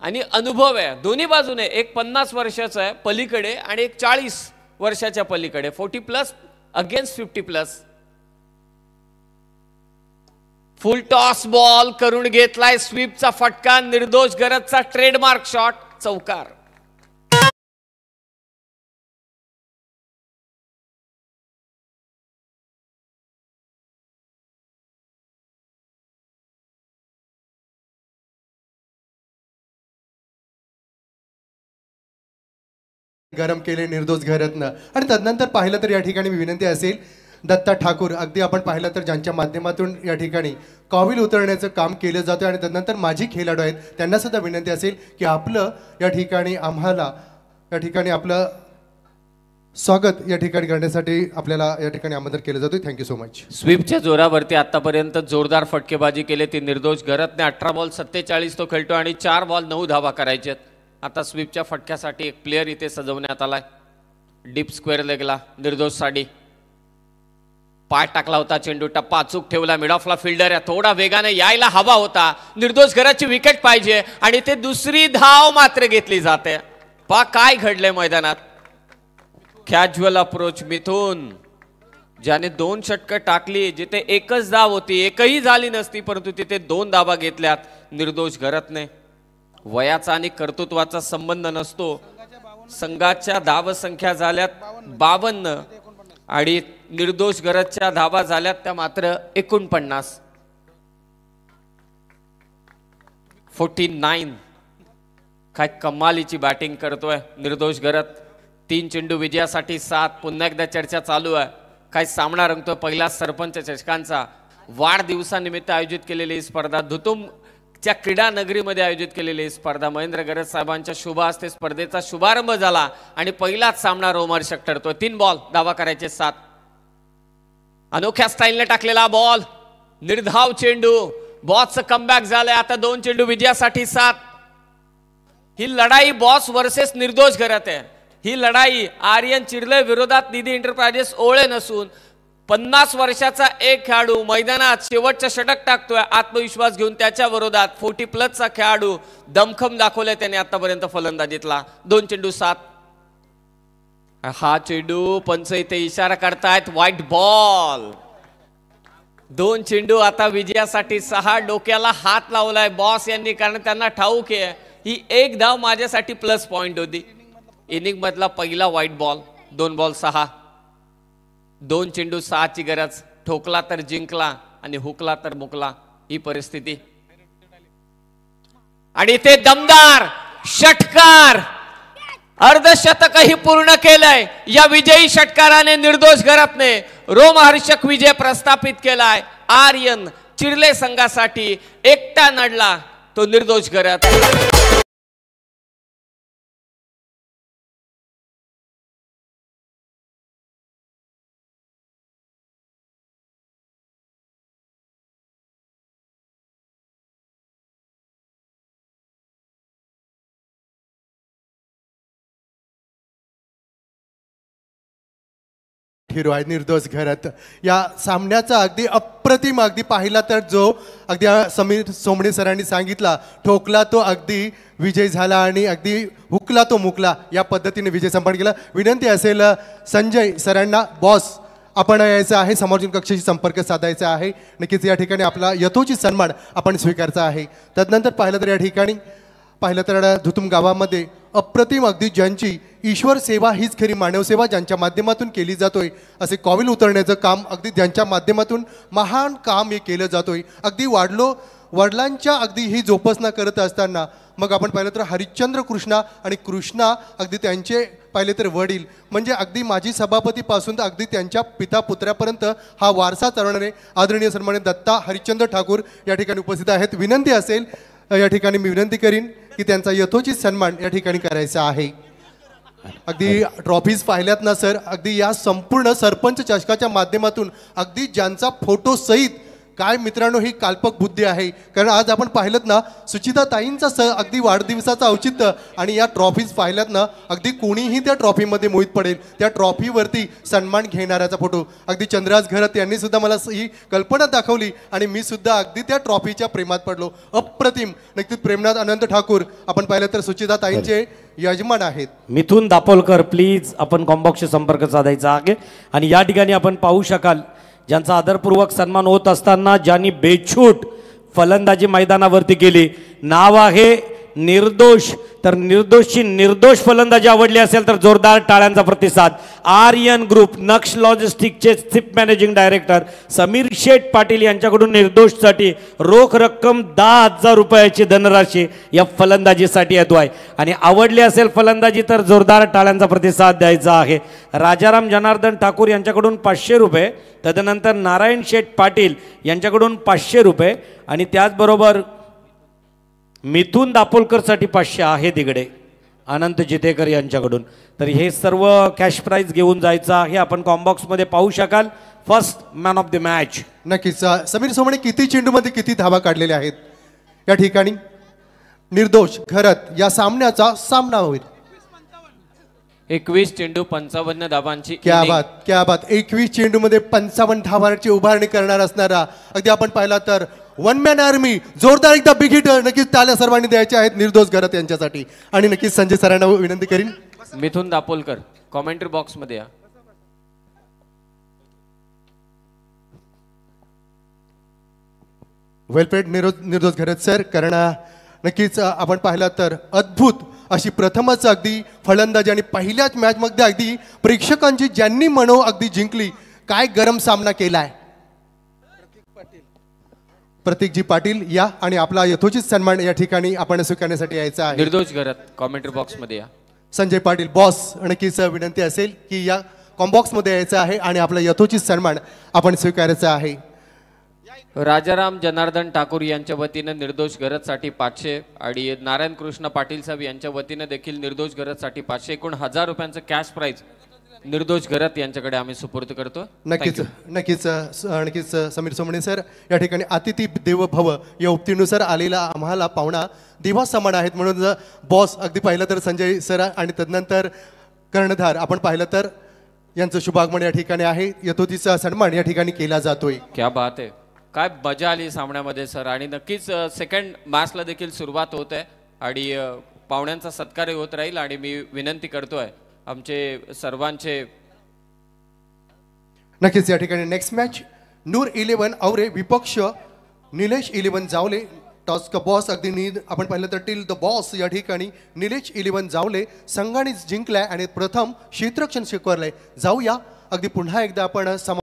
आणि अनुभव आहे दोन्ही बाजूने. एक 50 वर्षाचा आहे पलीकडे आणि एक 40 वर्षाच्या पलीकडे. 40+ अगेन्स्ट 50+. फुल टॉस बॉल करून घेतलाय. स्वीपचा फटका. निर्दोष घराचा ट्रेडमार्क शॉट. चौकार. गरम केले निर्दोष घरातनं. आणि तदनंतर पाहिलं तर या ठिकाणी विनंती असेल, दत्ता ठाकूर अगदी आपण पाहिलं तर ज्यांच्या माध्यमातून या ठिकाणी कॉविल उतरण्याचं काम केलं जातं आणि तदनंतर माजी खेळाडू आहेत त्यांना सुद्धा विनंती असेल की आपलं या ठिकाणी आम्हाला या ठिकाणी आपलं स्वागत या ठिकाणी करण्यासाठी आपल्याला या ठिकाणी आमंत्रित केलं जातं. Thank you so much. स्वीपच्या जोरावरती आतापर्यंत जोरदार फटकेबाजी केली ती निर्दोष घरातने. 18 बॉल 47 तो खेळतो आणि 4 बॉल 9 धावा करायचे. आता स्वीपच्या फटक्यासाठी एक प्लेअर इथे सजवण्यात आलाय. डीप स्क्वेअर लेगला निर्दोष साडी. पाय टाकला होता, चेंडू टप्पा अचूक ठेवला. मिड ऑफला फिल्डर आहे, थोडा वेगाने यायला हवा होता. निर्दोष घराची विकेट पाहिजे आणि ते दुसरी धाव मात्र घेतली जाते. पा काय घडलंय मैदानात. कॅज्युअल अप्रोच मिथून, ज्याने 2 षटकं टाकली. जिथे एकच धाव होती, एकही झाली नसती, परंतु तिथे 2 धावा घेतल्यात निर्दोष घरातने. वयाचा आणि कर्तृत्वाचा संबंध नसतो. संघाच्या धावसंख्या झाल्यात 52 आणि निर्दोष घराच्या धावा झाल्यात त्या मात्र 49. काय कमालीची बॅटिंग करतोय निर्दोष घरत. 3 चेंडू विजयासाठी 7. पुन्हा एकदा चर्चा चालू आहे. काय सामना रंगतोय पहिला सरपंच चषकांचा. वाढदिवसानिमित्त आयोजित केलेली ही स्पर्धा, धुतुमच्या क्रीडा नगरीमध्ये आयोजित केलेली ही स्पर्धा, महेंद्र गरज साहेबांच्या शुभ हस्ते स्पर्धेचा शुभारंभ झाला आणि पहिलाच सामना रोमहर्षक ठरतोय. 3 बॉल धावा करायचे 7. अनोख्या स्टाईलने टाकलेला बॉल, निर्धाव चेंडू, बॉसचं कमबॅक झालंय. आता 2 चेंडू विजयासाठी 7. ही लढाई बॉस वर्सेस निर्दोष घरात आहे. ही लढाई आर्यन चिर्ले विरोधात निधी एंटरप्राइजेस ओळे नसून 50 वर्षाचा एक खेळाडू मैदानात शेवटचं षटक टाकतोय आत्मविश्वास घेऊन, त्याच्या विरोधात 40+ खेळाडू दमखम दाखवलाय त्याने आतापर्यंत फलंदाजीतला. 2 चेंडू 7. हा चेंडू पंच इथे इशारा करतायत व्हाईट बॉल. 2 चेंडू आता विजयासाठी 6. डोक्याला हात लावलाय बॉस यांनी, कारण त्यांना ठाऊक आहे ही 1 धाव माझ्यासाठी प्लस पॉइंट होती. इनिंग मधला पहिला व्हाईट बॉल. 2 बॉल 6. 2 चेंडू 6ची गरज. ठोकला तर जिंकला आणि हुकला तर मुकला, ही परिस्थिती. आणि ते दमदार षटकार, अर्धशतकही पूर्ण केलंय या विजयी षटकाराने. निर्दोष घरातने रोमहर्षक विजय प्रस्थापित केलाय. आर्यन चिर्ले संघासाठी एकटा नडला तो निर्दोष घरात. हिरो आहे निर्दोष घरात. या सामन्याचा अगदी अप्रतिम, अगदी पाहिला तर जो अगदी समीर सोमणे सरांनी सांगितला, ठोकला तो अगदी विजय झाला आणि अगदी हुकला तो मुकला, या पद्धतीने विजय संपन्न केला. विनंती असेल संजय सरांना, बॉस आपण यायचं आहे, समोरच्या कक्षाशी संपर्क साधायचा आहे. नक्कीच या ठिकाणी आपला यथोचित सन्मान आपण स्वीकारचा आहे. तदनंतर पाहिलं तर या ठिकाणी पाहिलं तर धुतुम गावामध्ये अप्रतिम, अगदी ज्यांची ईश्वर सेवा हीच खरी मानवसेवा ज्यांच्या माध्यमातून केली जातोय, असे कॉविल उतरण्याचं काम अगदी ज्यांच्या माध्यमातून महान काम हे केलं जातोय. अगदी वडिलांच्या अगदी ही जोपासना करत असताना मग आपण पाहिलं तर हरिश्चंद्र कृष्णा आणि कृष्णा अगदी त्यांचे पाहिले तर वडील, म्हणजे अगदी माजी सभापतीपासून तर अगदी त्यांच्या पिता पुत्रापर्यंत हा वारसा चालवणारे आदरणीय सन्माननीय दत्ता हरिश्चंद्र ठाकूर या ठिकाणी उपस्थित आहेत. विनंती असेल या ठिकाणी मी विनंती करीन की त्यांचा यथोचित सन्मान या ठिकाणी करायचा आहे. अगदी ट्रॉफीज पाहिल्यात ना सर, अगदी या संपूर्ण सरपंच चषकाच्या माध्यमातून अगदी ज्यांचा फोटो सहित, काय मित्रांनो ही काल्पक बुद्धी आहे. कारण आज आपण पाहिलं ना सुचिता ताईंचा अगदी वाढदिवसाचा औचित्य, आणि या ट्रॉफीज पाहिल्यात ना अगदी कोणीही त्या ट्रॉफीमध्ये मोहित पडेल. त्या ट्रॉफीवरती सन्मान घेणाऱ्याचा फोटो अगदी चंद्राज घरत यांनी सुद्धा मला ही कल्पना दाखवली आणि मी सुद्धा अगदी त्या ट्रॉफीच्या प्रेमात पडलो. अप्रतिम. नक्कीच प्रेमनाथ अनंत ठाकूर आपण पाहिलं तर सुचिता ताईंचे यजमान आहेत. मिथुन दापोलकर प्लीज आपण कॉम्बॉक्सशी संपर्क साधायचा आहे. आणि या ठिकाणी आपण पाहू शकाल ज्यांचा आदरपूर्वक सन्मान होत असताना ज्यांनी बेछूट फलंदाजी मैदानावरती केली, नाव आहे निर्दोष. तर निर्दोषची निर्दोष फलंदाजी आवडली असेल तर जोरदार टाळ्यांचा प्रतिसाद. आर्यन ग्रुप नक्ष लॉजिस्टिकचे chief managing director Sameer Sheth Patil यांच्याकडून निर्दोषसाठी रोख रक्कम 10,000 रुपयाची धनराशी या फलंदाजीसाठी येतो आहे. आणि आवडली असेल फलंदाजी तर जोरदार टाळ्यांचा प्रतिसाद द्यायचा आहे. राजाराम जनार्दन ठाकूर यांच्याकडून 500 रुपये, तदनंतर नारायण शेठ पाटील यांच्याकडून 500 रुपये आणि त्याचबरोबर मिथुन दापोलकरसाठी 500 आहे तिकडे अनंत जितेकर यांच्याकडून. तर हे सर्व कॅश प्राइज घेऊन जायचं आहे. आपण कॉम्बॉक्समध्ये पाहू शकाल. First man of the match. नक्कीच समीर सोमणे किती चेंडूमध्ये किती धावा काढलेल्या आहेत या ठिकाणी. निर्दोष घरत या सामन्याचा सामना होईल. 21 चेंडू 55 धावांची. क्या बात, क्या बात. 21 चेंडूमध्ये 55 धावांची उभारणी करणार असणारा अगदी आपण पाहिला तर वन मॅन आर्मी. जोरदार एकदा बिग हिट. नक्कीच टाळ्या सर्वांनी द्यायच्या आहेत निर्दोष घरत यांच्यासाठी. आणि नक्कीच संजय सरांना विनंती करीन. मिथुन दापोलकर कॉमेंट्री बॉक्स मध्ये या. वेल प्लेड निर्दोष घरत सर. कारण नक्कीच आपण पाहिला तर अद्भुत अशी प्रथमच अगदी फलंदाजी आणि पहिल्याच मॅच मध्ये अगदी प्रेक्षकांची ज्यांनी मनो अगदी जिंकली. काय गरम सामना केलाय. प्रतीकजी पाटील या आणि आपला यथोचित सन्मान या ठिकाणी आपण स्वीकारण्यासाठी यायचा आहे. निर्दोष घरात कॉमेंट्री बॉक्समध्ये या. संजय पाटील बॉस, नक्कीच विनंती असेल की या कॉम्बॉक्समध्ये यायचं आहे आणि आपला यथोचित सन्मान आपण स्वीकारायचा आहे. राजाराम जनार्दन ठाकूर यांच्या वतीनं निर्दोष गरजसाठी 500 आणि नारायण कृष्ण पाटील साहेब यांच्या वतीनं देखील निर्दोष गरजसाठी 500 एकूण 1000 रुपयांचं कॅश प्राइज निर्दोष गरज यांच्याकडे आम्ही सुपूर्द करतो. नक्कीच नक्कीच समीर सोमणे सर या ठिकाणी अतिथी देव भव या उक्तीनुसार आलेला आम्हाला पाहुणा दिवा समान आहेत म्हणून बॉस अगदी पाहिलं तर संजय सर आणि तदनंतर कर्णधार आपण पाहिलं तर यांचं शुभागमन या ठिकाणी आहे. यथोचितचा सन्मान या ठिकाणी केला जातोय. क्या बात आहे. काय मजा आली सामन्यामध्ये सर आणि नक्कीच सेकंड मॅचला देखील सुरुवात होत आहे आणि पाहुण्यांचा सत्कार होत राहील आणि मी विनंती करतोय आमचे सर्वांचे. नक्कीच या ठिकाणी नेक्स्ट मॅच नूर 11 औरे विपक्ष निलेश 11 जावले. टॉस का बॉस अगदी आपण पाहिलं तर टिल द बॉस या ठिकाणी निलेश 11 जावले संघाने जिंकलाय आणि प्रथम क्षेत्ररक्षण स्वीकारलंय. जाऊया अगदी पुन्हा एकदा आपण